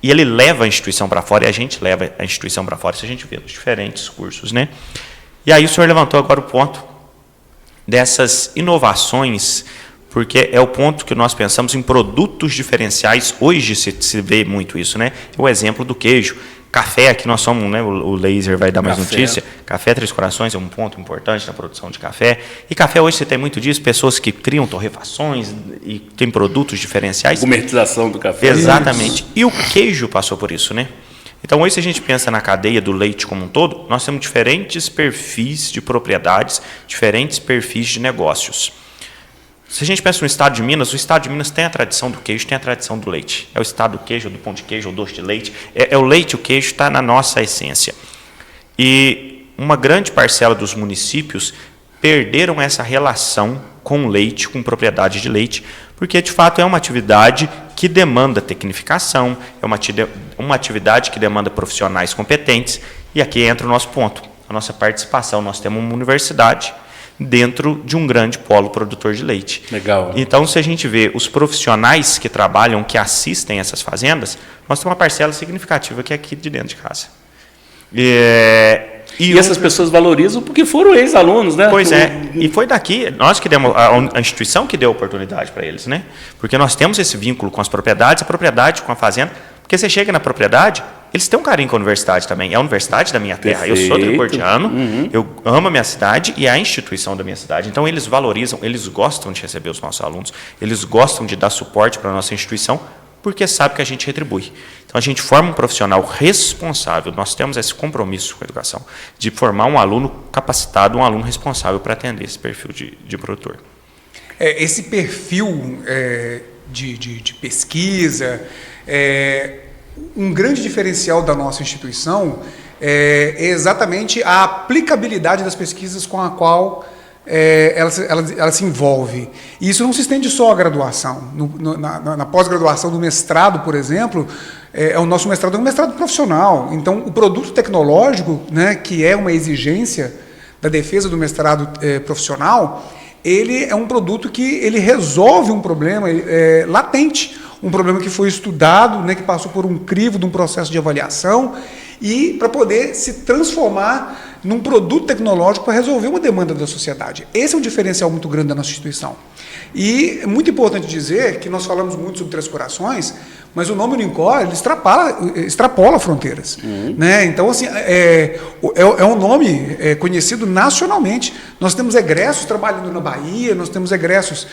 e ele leva a instituição para fora e a gente leva a instituição para fora. Isso a gente vê nos diferentes cursos, né? E aí o senhor levantou agora o ponto dessas inovações, porque é o ponto que nós pensamos em produtos diferenciais. Hoje se vê muito isso, né? O exemplo do queijo. Café, aqui nós somos, né, o Leiser vai dar mais notícia. Café Três Corações é um ponto importante na produção de café. E café hoje você tem muito disso, pessoas que criam torrefações e tem produtos diferenciais. Comercialização do café. Exatamente. E o queijo passou por isso, né? Então hoje, se a gente pensa na cadeia do leite como um todo, nós temos diferentes perfis de propriedades, diferentes perfis de negócios. Se a gente pensa no estado de Minas, o estado de Minas tem a tradição do queijo, tem a tradição do leite. É o estado do queijo, do pão de queijo, o doce de leite. É o leite, o queijo está na nossa essência. E uma grande parcela dos municípios perderam essa relação com leite, com propriedade de leite, porque de fato é uma atividade que demanda tecnificação, é uma atividade que demanda profissionais competentes. E aqui entra o nosso ponto, a nossa participação. Nós temos uma universidade dentro de um grande polo produtor de leite. Legal. Então, se a gente vê os profissionais que trabalham, que assistem essas fazendas, nós temos uma parcela significativa que é aqui de dentro de casa. E essas pessoas valorizam porque foram ex-alunos, né? Pois é, e foi daqui, nós que demos, a instituição que deu oportunidade para eles, né? Porque nós temos esse vínculo com as propriedades, a propriedade com a fazenda, porque você chega na propriedade, eles têm um carinho com a universidade também, é a universidade da minha terra. Perfeito. Eu sou tripordiano, eu amo a minha cidade e é a instituição da minha cidade. Então, eles valorizam, eles gostam de receber os nossos alunos, eles gostam de dar suporte para a nossa instituição, porque sabe que a gente retribui. Então, a gente forma um profissional responsável, nós temos esse compromisso com a educação, de formar um aluno capacitado, um aluno responsável para atender esse perfil de produtor. Esse perfil de pesquisa, um grande diferencial da nossa instituição é exatamente a aplicabilidade das pesquisas com a qual ela se envolve. E isso não se estende só à graduação. Na pós-graduação do mestrado, por exemplo, o nosso mestrado é um mestrado profissional. Então, o produto tecnológico, né, que é uma exigência da defesa do mestrado profissional, ele é um produto que ele resolve um problema latente, um problema que foi estudado, né, que passou por um crivo de um processo de avaliação, e para poder se transformar num produto tecnológico para resolver uma demanda da sociedade. Esse é um diferencial muito grande da nossa instituição. E é muito importante dizer que nós falamos muito sobre Três Corações, mas o nome Unicor, ele extrapola fronteiras. Né? Então, assim, é um nome conhecido nacionalmente. Nós temos egressos trabalhando na Bahia, nós temos egressos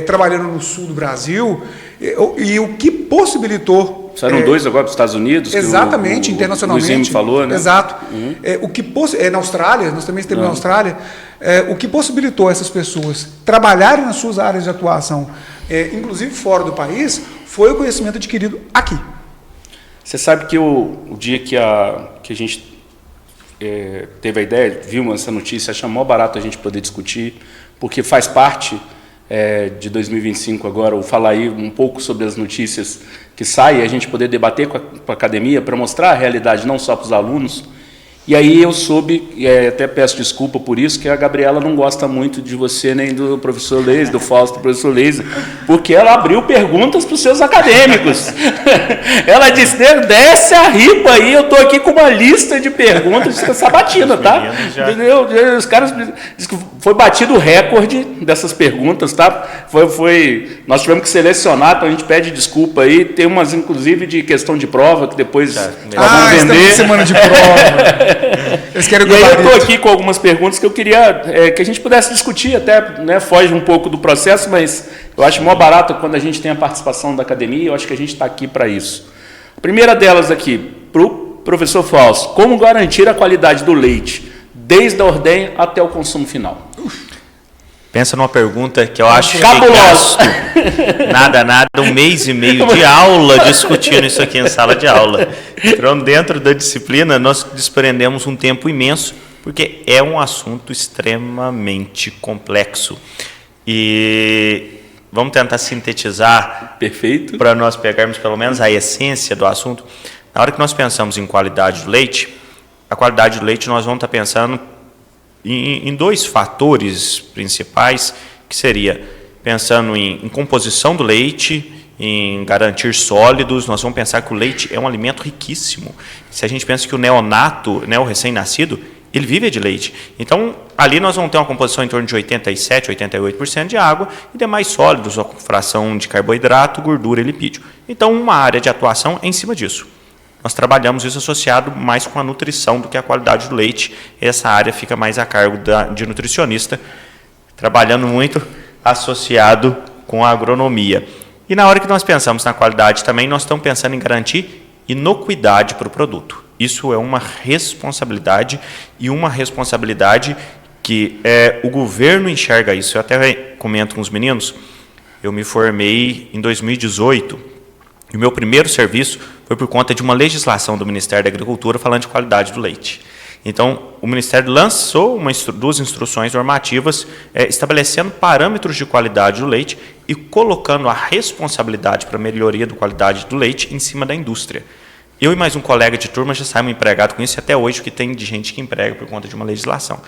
trabalhando no sul do Brasil, e o que possibilitou... Saíram dois agora para os Estados Unidos. Exatamente, internacionalmente. O Luizinho falou, né? Exato. Na Austrália, nós também estamos na Austrália. O que possibilitou essas pessoas trabalharem nas suas áreas de atuação, inclusive fora do país, foi o conhecimento adquirido aqui. Você sabe que o dia que a gente teve a ideia, viu essa notícia, achou mó barato a gente poder discutir, porque faz parte de 2025 agora, o falar aí um pouco sobre as notícias que saem, a gente poder debater com a academia para mostrar a realidade não só para os alunos. E aí eu soube, e até peço desculpa por isso, que a Gabriela não gosta muito de você nem do professor Leise, do Fausto, do professor Leise, porque ela abriu perguntas para os seus acadêmicos. Ela disse, desce a ripa aí, eu estou aqui com uma lista de perguntas de sabatina, tá? Os caras dizem que foi batido o recorde dessas perguntas, tá? Nós tivemos que selecionar, então a gente pede desculpa aí, tem umas inclusive de questão de prova, que depois nós vamos vender. Semana de prova. Eles querem e aí eu estou aqui com algumas perguntas que eu queria que a gente pudesse discutir, até, né, foge um pouco do processo, mas eu acho mó barato quando a gente tem a participação da academia, eu acho que a gente está aqui para isso. A primeira delas aqui, para o professor Fausto, como garantir a qualidade do leite, desde a ordenha até o consumo final? Pensa numa pergunta que eu acho cabulosa. Nada, 1 mês e meio de aula discutindo isso aqui em sala de aula. Então, dentro da disciplina, nós desprendemos um tempo imenso, porque é um assunto extremamente complexo. E vamos tentar sintetizar. Perfeito. Para nós pegarmos pelo menos a essência do assunto. Na hora que nós pensamos em qualidade do leite, a qualidade do leite nós vamos estar pensando em 2 fatores principais, que seria pensando em composição do leite, em garantir sólidos. Nós vamos pensar que o leite é um alimento riquíssimo. Se a gente pensa que o neonato, né, o recém-nascido, ele vive de leite. Então, ali nós vamos ter uma composição em torno de 87%, 88% de água e demais sólidos, a fração de carboidrato, gordura e lipídio. Então, uma área de atuação é em cima disso. Nós trabalhamos isso associado mais com a nutrição do que a qualidade do leite. Essa área fica mais a cargo de nutricionista, trabalhando muito associado com a agronomia. E na hora que nós pensamos na qualidade também, nós estamos pensando em garantir inocuidade para o produto. Isso é uma responsabilidade, e uma responsabilidade que o governo enxerga isso. Eu até comento com os meninos, eu me formei em 2018, e o meu primeiro serviço foi por conta de uma legislação do Ministério da Agricultura falando de qualidade do leite. Então, o Ministério lançou 2 instruções normativas estabelecendo parâmetros de qualidade do leite e colocando a responsabilidade para a melhoria da qualidade do leite em cima da indústria. Eu e mais um colega de turma já saímos empregados com isso, e até hoje o que tem de gente que emprega por conta de uma legislação.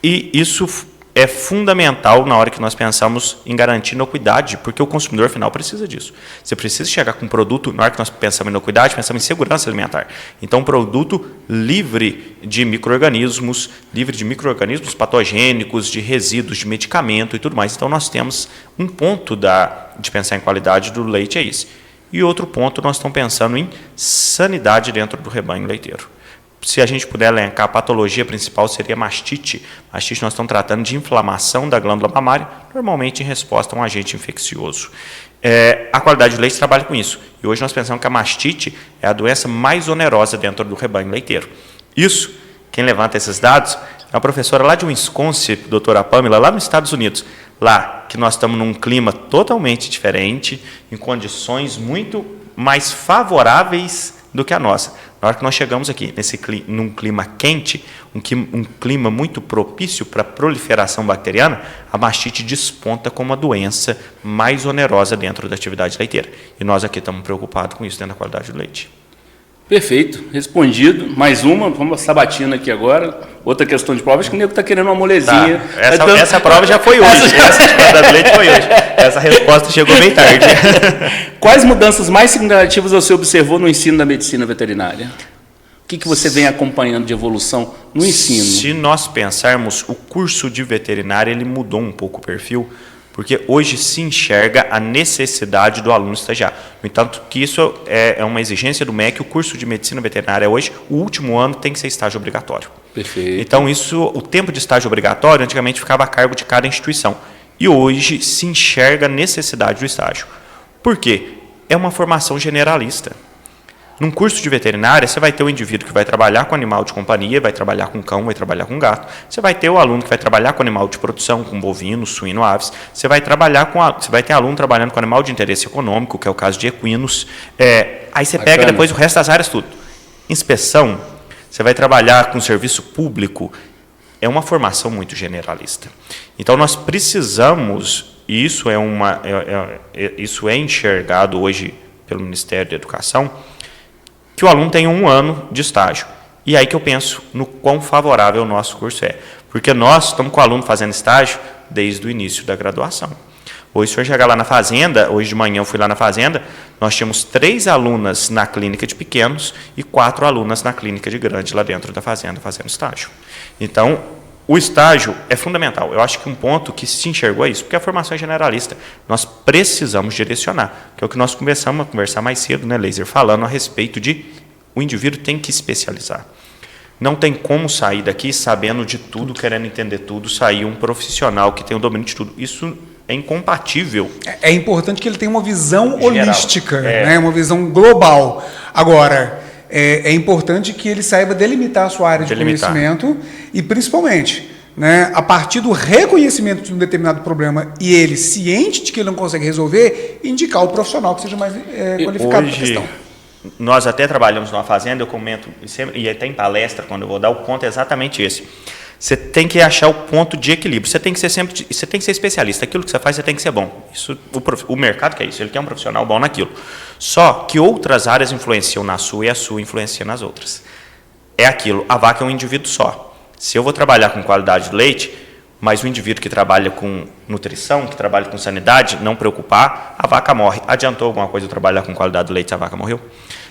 E isso é fundamental na hora que nós pensamos em garantir inocuidade, porque o consumidor final precisa disso. Você precisa chegar com um produto, na hora que nós pensamos em inocuidade, pensamos em segurança alimentar. Então, um produto livre de micro-organismos patogênicos, de resíduos de medicamento e tudo mais. Então, nós temos um ponto de pensar em qualidade do leite, é esse. E outro ponto, nós estamos pensando em sanidade dentro do rebanho leiteiro. Se a gente puder elencar, a patologia principal seria mastite. Mastite nós estamos tratando de inflamação da glândula mamária, normalmente em resposta a um agente infeccioso. A qualidade do leite trabalha com isso. E hoje nós pensamos que a mastite é a doença mais onerosa dentro do rebanho leiteiro. Isso, quem levanta esses dados, é uma professora lá de Wisconsin, doutora Pamela, lá nos Estados Unidos. Lá que nós estamos num clima totalmente diferente, em condições muito mais favoráveis do que a nossa. Na hora que nós chegamos aqui, num clima quente, um clima muito propício para a proliferação bacteriana, a mastite desponta como a doença mais onerosa dentro da atividade leiteira. E nós aqui estamos preocupados com isso dentro da qualidade do leite. Perfeito, respondido. Mais uma, vamos sabatina aqui agora. Outra questão de prova, acho que o nego está querendo uma molezinha. Tá. Essa prova já foi hoje. Essa de qualidade do leite foi hoje. Essa resposta chegou bem tarde. Quais mudanças mais significativas você observou no ensino da medicina veterinária? O que você vem acompanhando de evolução no ensino? Se nós pensarmos, o curso de veterinária ele mudou um pouco o perfil, porque hoje se enxerga a necessidade do aluno estagiar. No entanto, que isso é uma exigência do MEC, o curso de medicina veterinária hoje, o último ano tem que ser estágio obrigatório. Perfeito. Então, o tempo de estágio obrigatório antigamente ficava a cargo de cada instituição. E hoje se enxerga a necessidade do estágio. Por quê? É uma formação generalista. Num curso de veterinária, você vai ter o indivíduo que vai trabalhar com animal de companhia, vai trabalhar com cão, vai trabalhar com gato. Você vai ter o aluno que vai trabalhar com animal de produção, com bovino, suíno, aves. Você vai ter aluno trabalhando com animal de interesse econômico, que é o caso de equinos. Aí você pega depois o resto das áreas tudo. Inspeção, você vai trabalhar com serviço público. É uma formação muito generalista. Então, nós precisamos, e isso é enxergado hoje pelo Ministério da Educação, que o aluno tenha 1 ano de estágio. E aí que eu penso no quão favorável o nosso curso é. Porque nós estamos com o aluno fazendo estágio desde o início da graduação. Hoje, se o senhor chegar lá na fazenda, hoje de manhã eu fui lá na fazenda, nós tínhamos 3 alunas na clínica de pequenos e 4 alunas na clínica de grande lá dentro da fazenda fazendo estágio. Então, o estágio é fundamental. Eu acho que um ponto que se enxergou é isso, porque a formação é generalista. Nós precisamos direcionar, que é o que nós começamos a conversar mais cedo, né, Laser, falando a respeito de o indivíduo tem que especializar. Não tem como sair daqui sabendo de tudo, querendo entender tudo, sair um profissional que tem o domínio de tudo. Isso é incompatível. É importante que ele tenha uma visão holística, né, uma visão global. Agora, é importante que ele saiba delimitar a sua área de conhecimento e, principalmente, né, a partir do reconhecimento de um determinado problema e ele, ciente de que ele não consegue resolver, indicar o profissional que seja mais qualificado para a questão. Nós até trabalhamos numa fazenda, eu comento, e até em palestra, quando eu vou dar, o ponto é exatamente esse. Você tem que achar o ponto de equilíbrio. Você tem que ser especialista. Aquilo que você faz, você tem que ser bom. Isso, o mercado quer isso. Ele quer um profissional bom naquilo. Só que outras áreas influenciam na sua e a sua influencia nas outras. É aquilo. A vaca é um indivíduo só. Se eu vou trabalhar com qualidade do leite, mas o indivíduo que trabalha com nutrição, que trabalha com sanidade, não preocupar, a vaca morre. Adiantou alguma coisa eu trabalhar com qualidade do leite se a vaca morreu?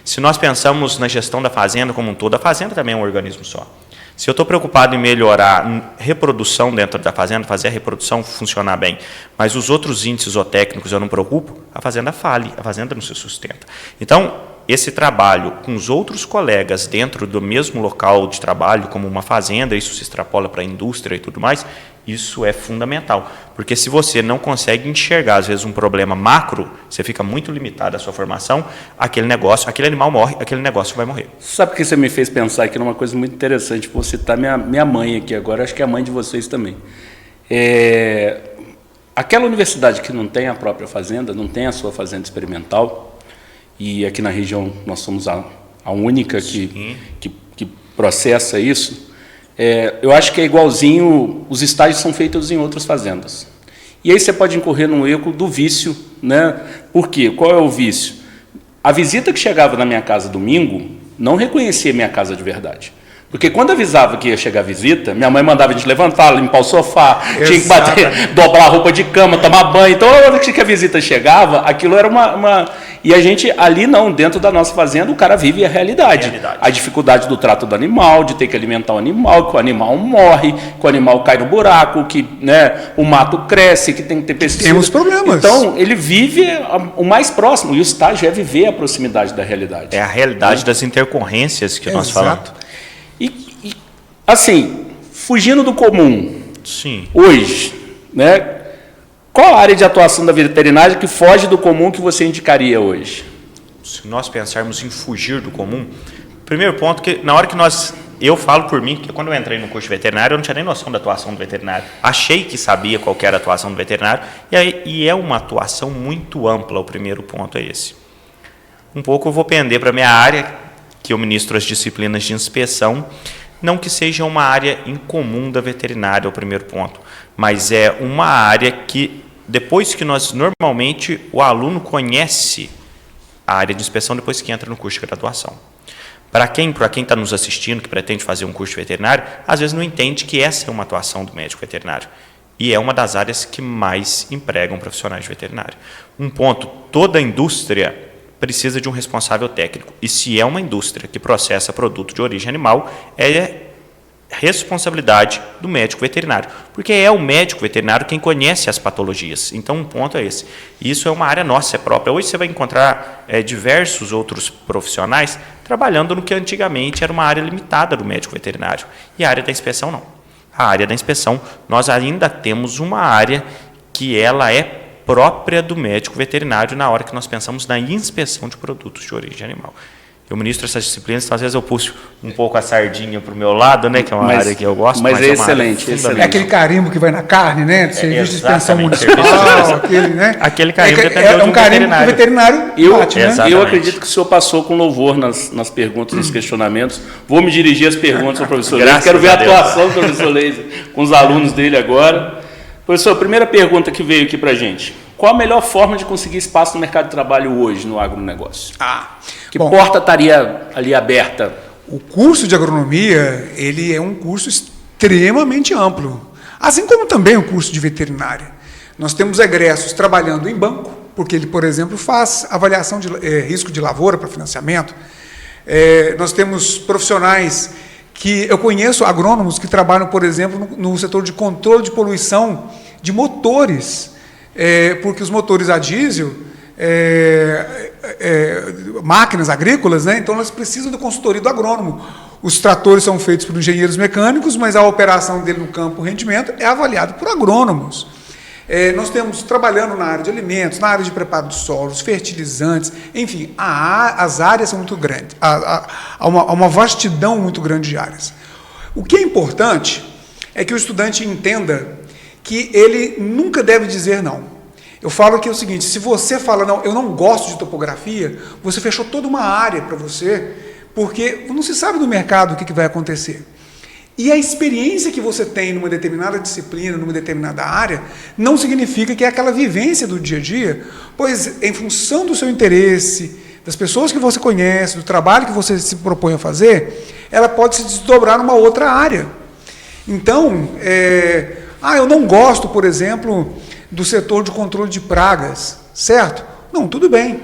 Se nós pensamos na gestão da fazenda como um todo, a fazenda também é um organismo só. Se eu estou preocupado em melhorar a reprodução dentro da fazenda, fazer a reprodução funcionar bem, mas os outros índices zootécnicos eu não preocupo, a fazenda fale, a fazenda não se sustenta. Então, esse trabalho com os outros colegas dentro do mesmo local de trabalho, como uma fazenda, isso se extrapola para a indústria e tudo mais, isso é fundamental. Porque se você não consegue enxergar, às vezes, um problema macro, você fica muito limitado à sua formação, aquele animal morre, aquele negócio vai morrer. Sabe o que você me fez pensar aqui numa coisa muito interessante? Vou citar minha mãe aqui agora, acho que é a mãe de vocês também. Aquela universidade que não tem a própria fazenda, não tem a sua fazenda experimental, e aqui na região nós somos a única que processa isso, eu acho que é igualzinho, os estágios são feitos em outras fazendas. E aí você pode incorrer num erro do vício, né? Por quê? Qual é o vício? A visita que chegava na minha casa domingo não reconhecia minha casa de verdade. Porque quando avisava que ia chegar a visita, minha mãe mandava a gente levantar, limpar o sofá, tinha que bater, dobrar a roupa de cama, tomar banho. Então, na hora que a visita chegava, aquilo era uma... E a gente, ali não, dentro da nossa fazenda, o cara vive a realidade. A dificuldade do trato do animal, de ter que alimentar o animal, que o animal morre, que o animal cai no buraco, que, né, o mato cresce, que tem que ter pesticida. Temos problemas. Então, ele vive o mais próximo, e o estágio é viver a proximidade da realidade. É a realidade das intercorrências que nós falamos. E, assim, fugindo do comum, Sim. hoje, né, qual a área de atuação da veterinária que foge do comum que você indicaria hoje? Se nós pensarmos em fugir do comum, primeiro ponto que na hora que eu falo por mim, que quando eu entrei no curso de veterinário, eu não tinha nem noção da atuação do veterinário. Achei que sabia qual que era a atuação do veterinário, e é uma atuação muito ampla, o primeiro ponto é esse. Um pouco eu vou pender para a minha área, que eu ministro as disciplinas de inspeção, não que seja uma área incomum da veterinária, é o primeiro ponto, mas é uma área que, depois que normalmente, o aluno conhece a área de inspeção depois que entra no curso de graduação. Para quem está nos assistindo, que pretende fazer um curso de veterinário, às vezes não entende que essa é uma atuação do médico veterinário. E é uma das áreas que mais empregam profissionais de veterinário. Um ponto, toda a indústria precisa de um responsável técnico. E se é uma indústria que processa produto de origem animal, é responsabilidade do médico veterinário. Porque é o médico veterinário quem conhece as patologias. Então, um ponto é esse. Isso é uma área nossa, é própria. Hoje você vai encontrar diversos outros profissionais trabalhando no que antigamente era uma área limitada do médico veterinário. E a área da inspeção não. A área da inspeção, nós ainda temos uma área que ela é própria do médico veterinário na hora que nós pensamos na inspeção de produtos de origem animal. Eu ministro essas disciplinas, então às vezes eu puxo um pouco a sardinha para o meu lado, né, que é uma área que eu gosto. Mas é excelente, excelente. É aquele carimbo que vai na carne, né? Serviço de inspeção municipal, aquele, né? Aquele carimbo é um carimbo que o veterinário bate, né? Eu acredito que o senhor passou com louvor nas perguntas, nos questionamentos. Vou me dirigir às perguntas ao professor Leise. Quero ver a atuação do professor Leise com os alunos dele agora. Professor, primeira pergunta que veio aqui para a gente. Qual a melhor forma de conseguir espaço no mercado de trabalho hoje no agronegócio? Que porta estaria ali aberta? O curso de agronomia, ele é um curso extremamente amplo, assim como também o curso de veterinária. Nós temos egressos trabalhando em banco, porque ele, por exemplo, faz avaliação de risco de lavoura para financiamento. Nós temos profissionais que eu conheço, agrônomos que trabalham, por exemplo, no setor de controle de poluição de motores, porque os motores a diesel, máquinas agrícolas, né? Então elas precisam da consultoria do agrônomo. Os tratores são feitos por engenheiros mecânicos, mas a operação dele no campo, o rendimento, é avaliado por agrônomos. Nós temos trabalhando na área de alimentos, na área de preparo de solos, fertilizantes, enfim, as áreas são muito grandes, há uma vastidão muito grande de áreas. O que é importante é que o estudante entenda que ele nunca deve dizer não. Eu falo que é o seguinte, se você fala, não, eu não gosto de topografia, você fechou toda uma área para você, porque não se sabe do mercado o que vai acontecer. E a experiência que você tem numa determinada disciplina, numa determinada área, não significa que é aquela vivência do dia a dia, pois em função do seu interesse, das pessoas que você conhece, do trabalho que você se propõe a fazer, ela pode se desdobrar numa outra área. Então, eu não gosto, por exemplo, do setor de controle de pragas, certo? Não, tudo bem,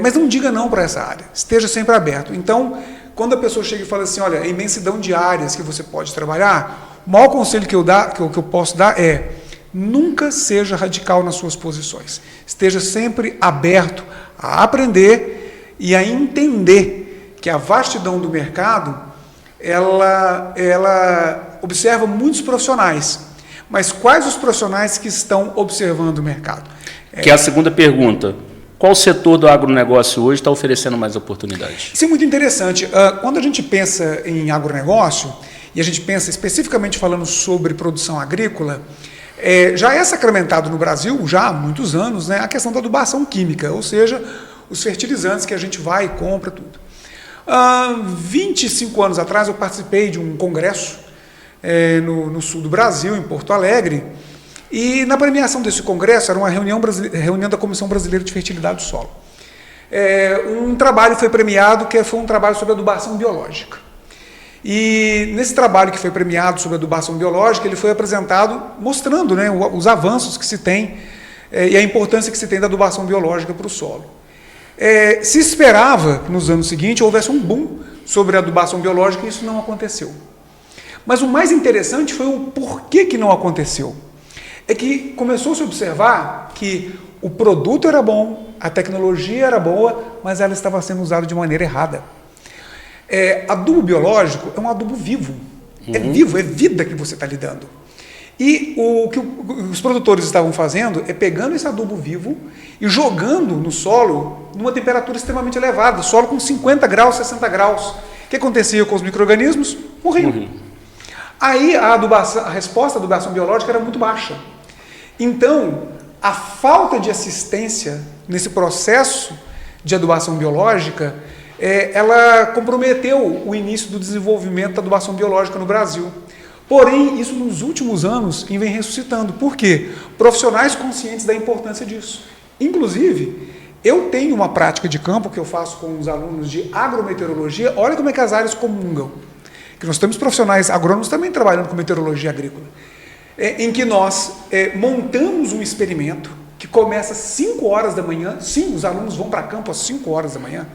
mas não diga não para essa área, esteja sempre aberto. Então, quando a pessoa chega e fala assim, olha, a imensidão de áreas que você pode trabalhar, o maior conselho que eu posso dar é, nunca seja radical nas suas posições. Esteja sempre aberto a aprender e a entender que a vastidão do mercado, ela observa muitos profissionais. Mas quais os profissionais que estão observando o mercado? Que é a segunda pergunta. Qual setor do agronegócio hoje está oferecendo mais oportunidades? Isso é muito interessante. Quando a gente pensa em agronegócio, e a gente pensa especificamente falando sobre produção agrícola, já é sacramentado no Brasil, já há muitos anos, né, a questão da adubação química, ou seja, os fertilizantes que a gente vai e compra, tudo. 25 anos atrás eu participei de um congresso no sul do Brasil, em Porto Alegre, e na premiação desse congresso, era uma reunião da Comissão Brasileira de Fertilidade do Solo. Um trabalho foi premiado, que foi um trabalho sobre adubação biológica. E nesse trabalho que foi premiado sobre adubação biológica, ele foi apresentado mostrando, né, os avanços que se tem e a importância que se tem da adubação biológica para o solo. Se esperava que nos anos seguintes houvesse um boom sobre a adubação biológica e isso não aconteceu. Mas o mais interessante foi o porquê que não aconteceu. É que começou-se a observar que o produto era bom, a tecnologia era boa, mas ela estava sendo usada de maneira errada. Adubo biológico é um adubo vivo. É vivo, é vida que você está lidando. E o que os produtores estavam fazendo é pegando esse adubo vivo e jogando no solo numa temperatura extremamente elevada, solo com 50 graus, 60 graus. O que acontecia com os micro-organismos? Morriam. Aí a resposta à adubação biológica era muito baixa. Então, a falta de assistência nesse processo de adubação biológica, ela comprometeu o início do desenvolvimento da adubação biológica no Brasil. Porém, isso nos últimos anos vem ressuscitando. Por quê? Profissionais conscientes da importância disso. Inclusive, eu tenho uma prática de campo que eu faço com os alunos de agrometeorologia. Olha como é que as áreas comungam. Que nós temos profissionais agrônomos também trabalhando com meteorologia agrícola. Em que nós montamos um experimento que começa às 5 horas da manhã. Sim, os alunos vão para campo às 5 horas da manhã.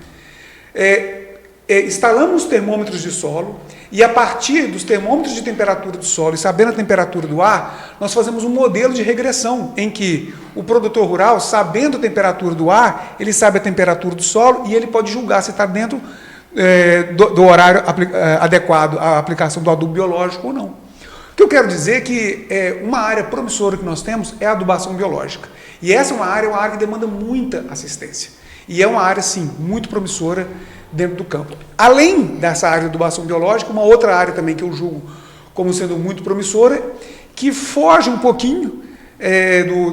Instalamos termômetros de solo e a partir dos termômetros de temperatura do solo e sabendo a temperatura do ar, nós fazemos um modelo de regressão em que o produtor rural, sabendo a temperatura do ar, ele sabe a temperatura do solo e ele pode julgar se está dentro do horário adequado à aplicação do adubo biológico ou não. O que eu quero dizer é que uma área promissora que nós temos é a adubação biológica. E essa é uma área que demanda muita assistência. E é uma área, sim, muito promissora dentro do campo. Além dessa área de adubação biológica, uma outra área também que eu julgo como sendo muito promissora, que foge um pouquinho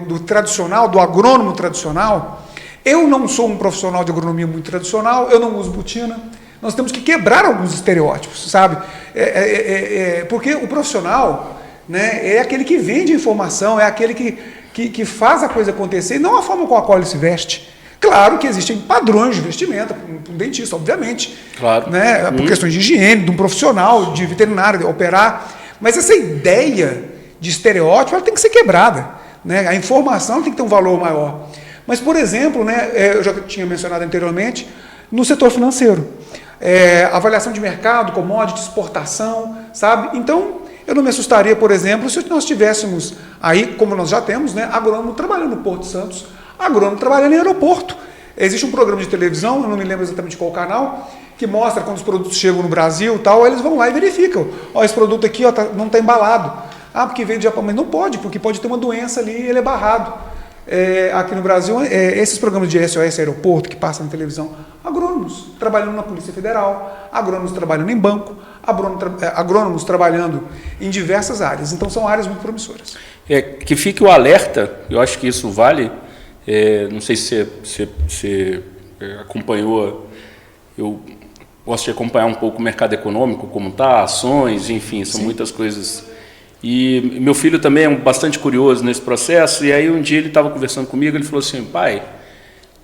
do tradicional, do agrônomo tradicional. Eu não sou um profissional de agronomia muito tradicional, eu não uso botina. Nós temos que quebrar alguns estereótipos, sabe? Porque o profissional, né, é aquele que vende informação, é aquele que faz a coisa acontecer, e não a forma com a qual ele se veste. Claro que existem padrões de vestimenta, para um dentista, obviamente, claro, né, por questões de higiene, de um profissional, de veterinário, de operar, mas essa ideia de estereótipo ela tem que ser quebrada, né? A informação tem que ter um valor maior. Mas, por exemplo, né, eu já tinha mencionado anteriormente, no setor financeiro, avaliação de mercado, commodity, exportação, sabe? Então, eu não me assustaria, por exemplo, se nós tivéssemos aí, como nós já temos, né, agrônomo trabalhando no Porto Santos, agrônomo trabalhando em aeroporto. Existe um programa de televisão, eu não me lembro exatamente qual canal, que mostra quando os produtos chegam no Brasil, tal, eles vão lá e verificam. Esse produto aqui não está embalado. Porque veio do Japão, mas não pode, porque pode ter uma doença ali e ele é barrado. Aqui no Brasil, esses programas de SOS Aeroporto que passam na televisão, agrônomos trabalhando na Polícia Federal, agrônomos trabalhando em banco, agrônomos trabalhando em diversas áreas. Então, são áreas muito promissoras. Que fique o alerta, eu acho que isso vale, não sei se você acompanhou, eu gosto de acompanhar um pouco o mercado econômico, como está, ações, enfim, são muitas coisas. E meu filho também é bastante curioso nesse processo, e aí um dia ele estava conversando comigo, ele falou assim, pai,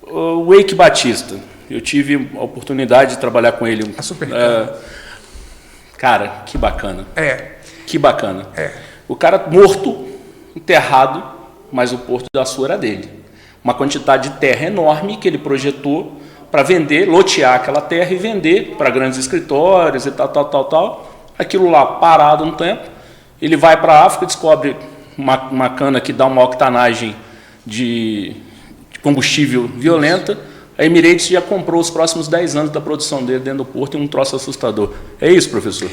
o Eike Batista, eu tive a oportunidade de trabalhar com ele. Cara, que bacana. Que bacana. O cara morto, enterrado, mas o Porto do Açu era dele. Uma quantidade de terra enorme que ele projetou para vender, lotear aquela terra e vender para grandes escritórios e tal. Aquilo lá parado um tempo, ele vai para a África, descobre uma cana que dá uma octanagem de combustível violenta. A Emirates já comprou os próximos 10 anos da produção dele dentro do porto e um troço assustador. É isso, professor?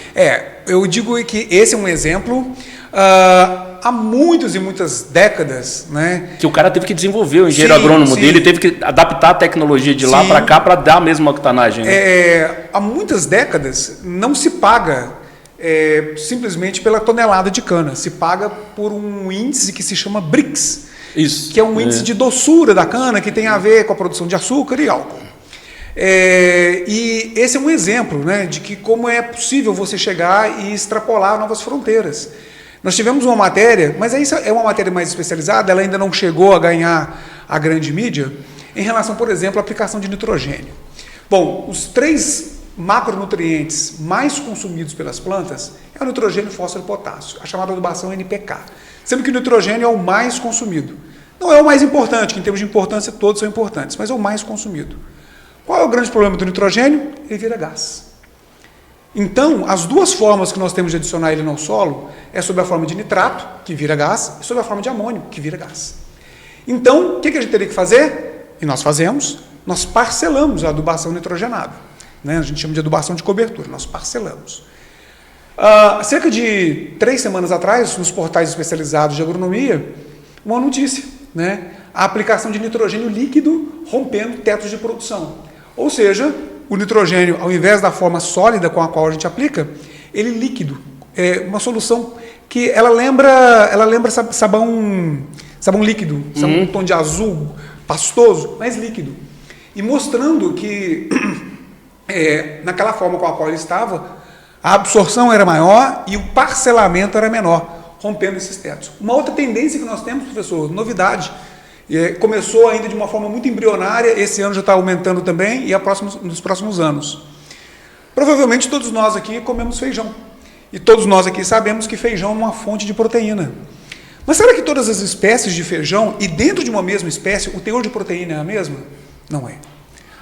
Eu digo que esse é um exemplo. Há muitas e muitas décadas, né? Que o cara teve que desenvolver, o engenheiro agrônomo dele teve que adaptar a tecnologia de lá para cá para dar a mesma octanagem. Né? Há muitas décadas não se paga simplesmente pela tonelada de cana, se paga por um índice que se chama BRICS, que é um índice de doçura da cana que tem a ver com a produção de açúcar e álcool. E esse é um exemplo, né, de que como é possível você chegar e extrapolar novas fronteiras. Nós tivemos uma matéria, mas isso é uma matéria mais especializada, ela ainda não chegou a ganhar a grande mídia, em relação, por exemplo, à aplicação de nitrogênio. Bom, os 3 macronutrientes mais consumidos pelas plantas é o nitrogênio, fósforo e potássio, a chamada adubação NPK. Sendo que o nitrogênio é o mais consumido. Não é o mais importante, que em termos de importância todos são importantes, mas é o mais consumido. Qual é o grande problema do nitrogênio? Ele vira gás. Então, as duas formas que nós temos de adicionar ele no solo é sob a forma de nitrato, que vira gás, e sob a forma de amônio, que vira gás. Então, o que a gente teria que fazer? E nós fazemos, nós parcelamos a adubação nitrogenada. Né? A gente chama de adubação de cobertura, nós parcelamos. Cerca de 3 semanas atrás, nos portais especializados de agronomia, uma notícia, né? A aplicação de nitrogênio líquido rompendo tetos de produção. Ou seja, o nitrogênio, ao invés da forma sólida com a qual a gente aplica, ele líquido. É uma solução que ela lembra sabão líquido, sabão um tom de azul, pastoso, mas líquido. E mostrando que naquela forma com a qual ele estava, a absorção era maior e o parcelamento era menor, rompendo esses tetos. Uma outra tendência que nós temos, professor, novidade, começou ainda de uma forma muito embrionária, esse ano já está aumentando também, e nos próximos anos. Provavelmente todos nós aqui comemos feijão. E todos nós aqui sabemos que feijão é uma fonte de proteína. Mas será que todas as espécies de feijão, e dentro de uma mesma espécie, o teor de proteína é a mesma? Não é.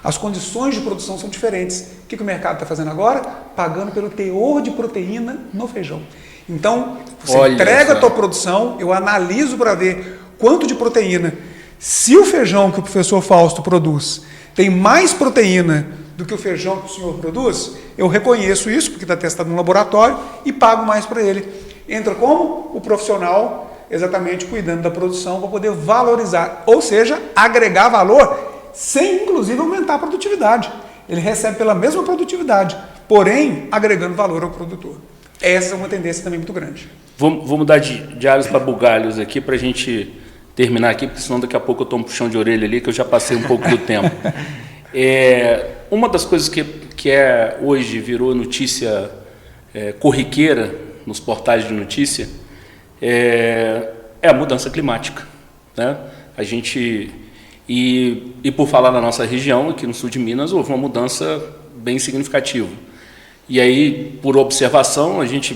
As condições de produção são diferentes. O que o mercado está fazendo agora? Pagando pelo teor de proteína no feijão. Então, você entrega a tua produção, eu analiso para ver quanto de proteína. Se o feijão que o professor Fausto produz tem mais proteína do que o feijão que o senhor produz, eu reconheço isso, porque está testado no laboratório, e pago mais para ele. Entra como? O profissional exatamente cuidando da produção para poder valorizar, ou seja, agregar valor sem, inclusive, aumentar a produtividade. Ele recebe pela mesma produtividade, porém, agregando valor ao produtor. Essa é uma tendência também muito grande. Vou mudar de alhos para bugalhos aqui para a gente terminar aqui, porque senão daqui a pouco eu tomo um puxão de orelha ali, que eu já passei um pouco do tempo. Uma das coisas que hoje virou notícia corriqueira nos portais de notícia é a mudança climática. Né? A gente, e por falar na nossa região, aqui no sul de Minas, houve uma mudança bem significativa. E aí, por observação, a gente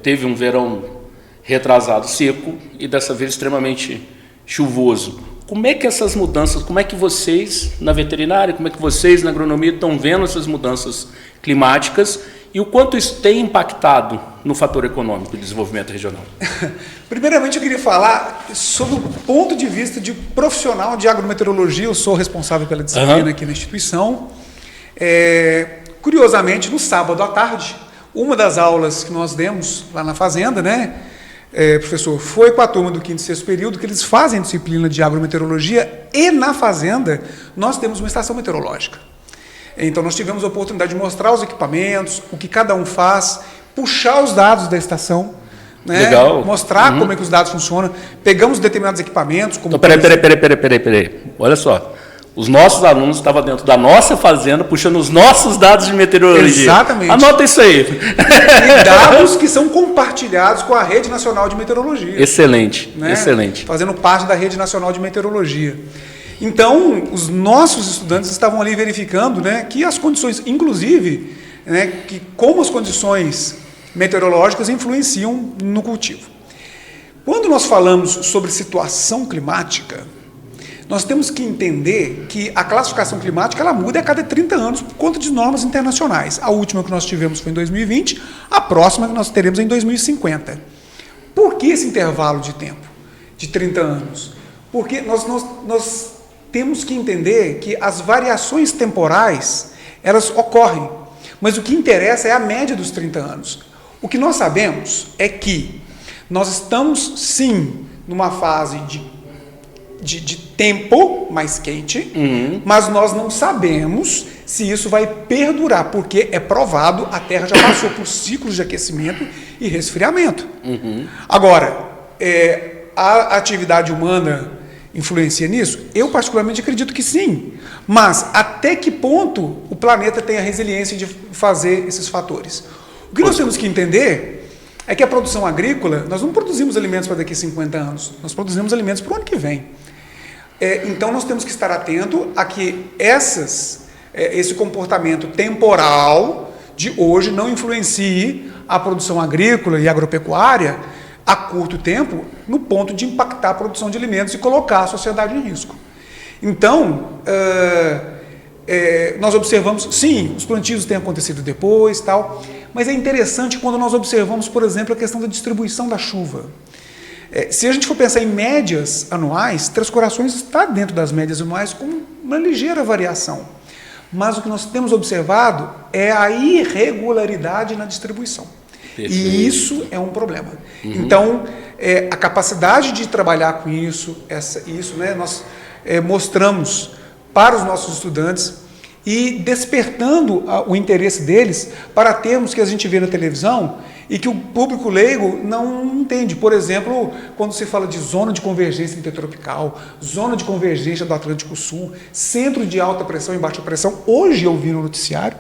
teve um verão retrasado seco e dessa vez extremamente chuvoso. Como é que essas mudanças, como é que vocês na veterinária, como é que vocês na agronomia estão vendo essas mudanças climáticas e o quanto isso tem impactado no fator econômico do desenvolvimento regional? Primeiramente, eu queria falar sobre o ponto de vista de profissional de agrometeorologia. Eu sou responsável pela disciplina aqui na instituição. Curiosamente, no sábado à tarde, uma das aulas que nós demos lá na fazenda, né, professor, foi com a turma do 5º e 6º período, que eles fazem disciplina de agrometeorologia, e na fazenda nós temos uma estação meteorológica. Então nós tivemos a oportunidade de mostrar os equipamentos, o que cada um faz, puxar os dados da estação, né, legal. Mostrar como é que os dados funcionam. Pegamos determinados equipamentos. Como então, peraí. Olha só. Os nossos alunos estavam dentro da nossa fazenda, puxando os nossos dados de meteorologia. Exatamente. Anota isso aí. E dados que são compartilhados com a Rede Nacional de Meteorologia. Excelente, né? Excelente. Fazendo parte da Rede Nacional de Meteorologia. Então, os nossos estudantes estavam ali verificando, né, que as condições, inclusive, né, que como as condições meteorológicas influenciam no cultivo. Quando nós falamos sobre situação climática, nós temos que entender que a classificação climática ela muda a cada 30 anos por conta de normas internacionais. A última que nós tivemos foi em 2020, a próxima que nós teremos é em 2050. Por que esse intervalo de tempo de 30 anos? Porque nós temos que entender que as variações temporais elas ocorrem, mas o que interessa é a média dos 30 anos. O que nós sabemos é que nós estamos, sim, numa fase de tempo mais quente, mas nós não sabemos se isso vai perdurar, porque é provado, a Terra já passou por ciclos de aquecimento e resfriamento. Agora, a atividade humana influencia nisso? Eu particularmente acredito que sim, mas até que ponto o planeta tem a resiliência de fazer esses fatores? O que nós temos que entender é que a produção agrícola, nós não produzimos alimentos para daqui a 50 anos, nós produzimos alimentos para o ano que vem. Então nós temos que estar atento a que essas esse comportamento temporal de hoje não influencie a produção agrícola e agropecuária a curto tempo, no ponto de impactar a produção de alimentos e colocar a sociedade em risco. Então, nós observamos, sim, os plantios têm acontecido depois, tal, mas é interessante quando nós observamos, por exemplo, a questão da distribuição da chuva. Se a gente for pensar em médias anuais, Três Corações está dentro das médias anuais com uma ligeira variação. Mas o que nós temos observado é a irregularidade na distribuição. Perfeito. E isso é um problema. Então, a capacidade de trabalhar com isso, né, nós mostramos para os nossos estudantes e despertando o interesse deles para termos que a gente vê na televisão e que o público leigo não entende. Por exemplo, quando se fala de zona de convergência intertropical, zona de convergência do Atlântico Sul, centro de alta pressão e baixa pressão. Hoje eu vi no noticiário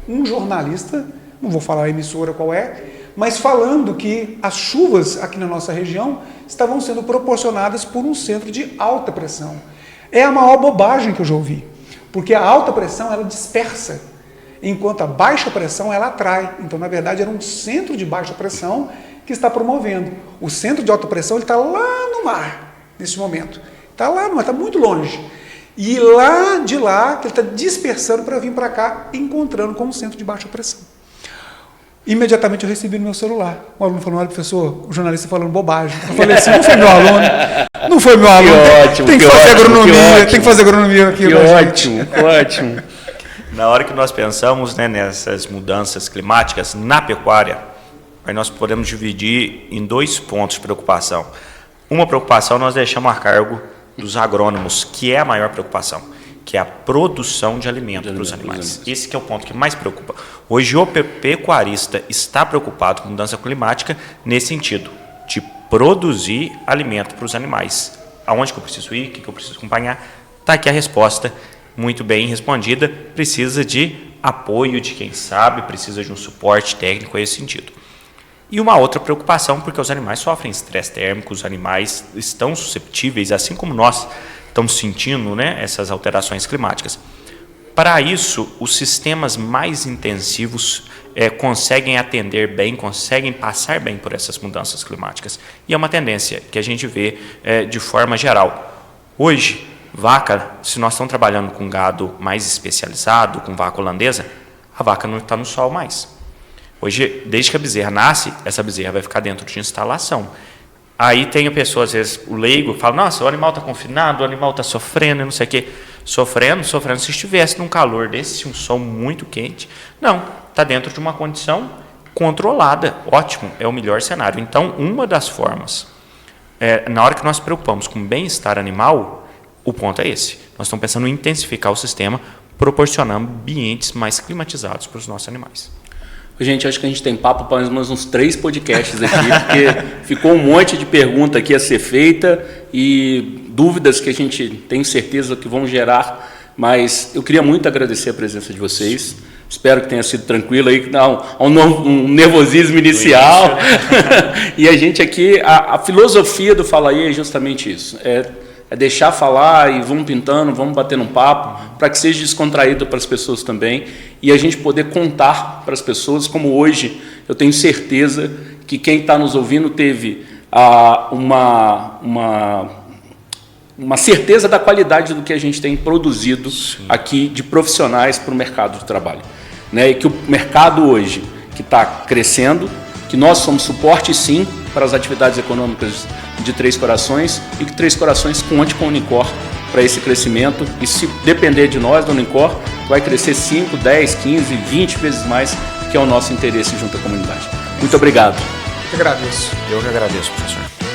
um jornalista, não vou falar a emissora qual é, mas falando que as chuvas aqui na nossa região estavam sendo proporcionadas por um centro de alta pressão. É a maior bobagem que eu já ouvi, porque a alta pressão ela dispersa, enquanto a baixa pressão ela atrai. Então, na verdade, era um centro de baixa pressão que está promovendo. O centro de alta pressão está lá no mar, nesse momento. Está lá no mar, está muito longe. E lá de lá, que ele está dispersando para vir para cá, encontrando com um centro de baixa pressão. Imediatamente eu recebi no meu celular. O aluno falou: olha, professor, o jornalista falando bobagem. Eu falei assim: não foi meu aluno. Não foi meu aluno. Tem que fazer agronomia. Tem que fazer agronomia aqui. Que ótimo, que ótimo. Na hora que nós pensamos, né, nessas mudanças climáticas na pecuária, aí nós podemos dividir em 2 pontos de preocupação. Uma preocupação nós deixamos a cargo dos agrônomos, que é a maior preocupação, que é a produção de alimento para os animais. Esse que é o ponto que mais preocupa. Hoje o pecuarista está preocupado com mudança climática nesse sentido, de produzir alimento para os animais. Aonde que eu preciso ir? O que eu preciso acompanhar? Está aqui a resposta, muito bem respondida. Precisa de apoio de quem sabe, precisa de um suporte técnico nesse sentido. E uma outra preocupação, porque os animais sofrem estresse térmico, os animais estão susceptíveis, assim como nós estamos sentindo, né, essas alterações climáticas. Para isso, os sistemas mais intensivos conseguem atender bem, conseguem passar bem por essas mudanças climáticas. E é uma tendência que a gente vê de forma geral. Hoje, vaca, se nós estamos trabalhando com gado mais especializado, com vaca holandesa, a vaca não está no sol mais. Hoje, desde que a bezerra nasce, essa bezerra vai ficar dentro de instalação. Aí tem a pessoa, às vezes, o leigo, fala: nossa, o animal está confinado, o animal está sofrendo, não sei o quê. Sofrendo, se estivesse num calor desse, um sol muito quente. Não, está dentro de uma condição controlada. Ótimo, é o melhor cenário. Então, uma das formas, na hora que nós preocupamos com o bem-estar animal, o ponto é esse. Nós estamos pensando em intensificar o sistema, proporcionando ambientes mais climatizados para os nossos animais. Gente, acho que a gente tem papo para mais uns 3 podcasts aqui, porque ficou um monte de pergunta aqui a ser feita e dúvidas que a gente tem certeza que vão gerar, mas eu queria muito agradecer a presença de vocês. Espero que tenha sido tranquilo aí, que dá um nervosismo inicial. E a gente aqui, a filosofia do Fala Aí é justamente isso. É deixar falar e vamos pintando, vamos batendo um papo, para que seja descontraído para as pessoas também e a gente poder contar para as pessoas, como hoje eu tenho certeza que quem está nos ouvindo teve uma certeza da qualidade do que a gente tem produzido aqui de profissionais para o mercado de trabalho. Né? E que o mercado hoje, que está crescendo, que nós somos suporte sim para as atividades econômicas de Três Corações e que Três Corações conte com a Unicor para esse crescimento e se depender de nós, da Unicor, vai crescer 5, 10, 15, 20 vezes mais, que é o nosso interesse junto à comunidade. Muito obrigado. Eu que agradeço. Eu que agradeço, professor.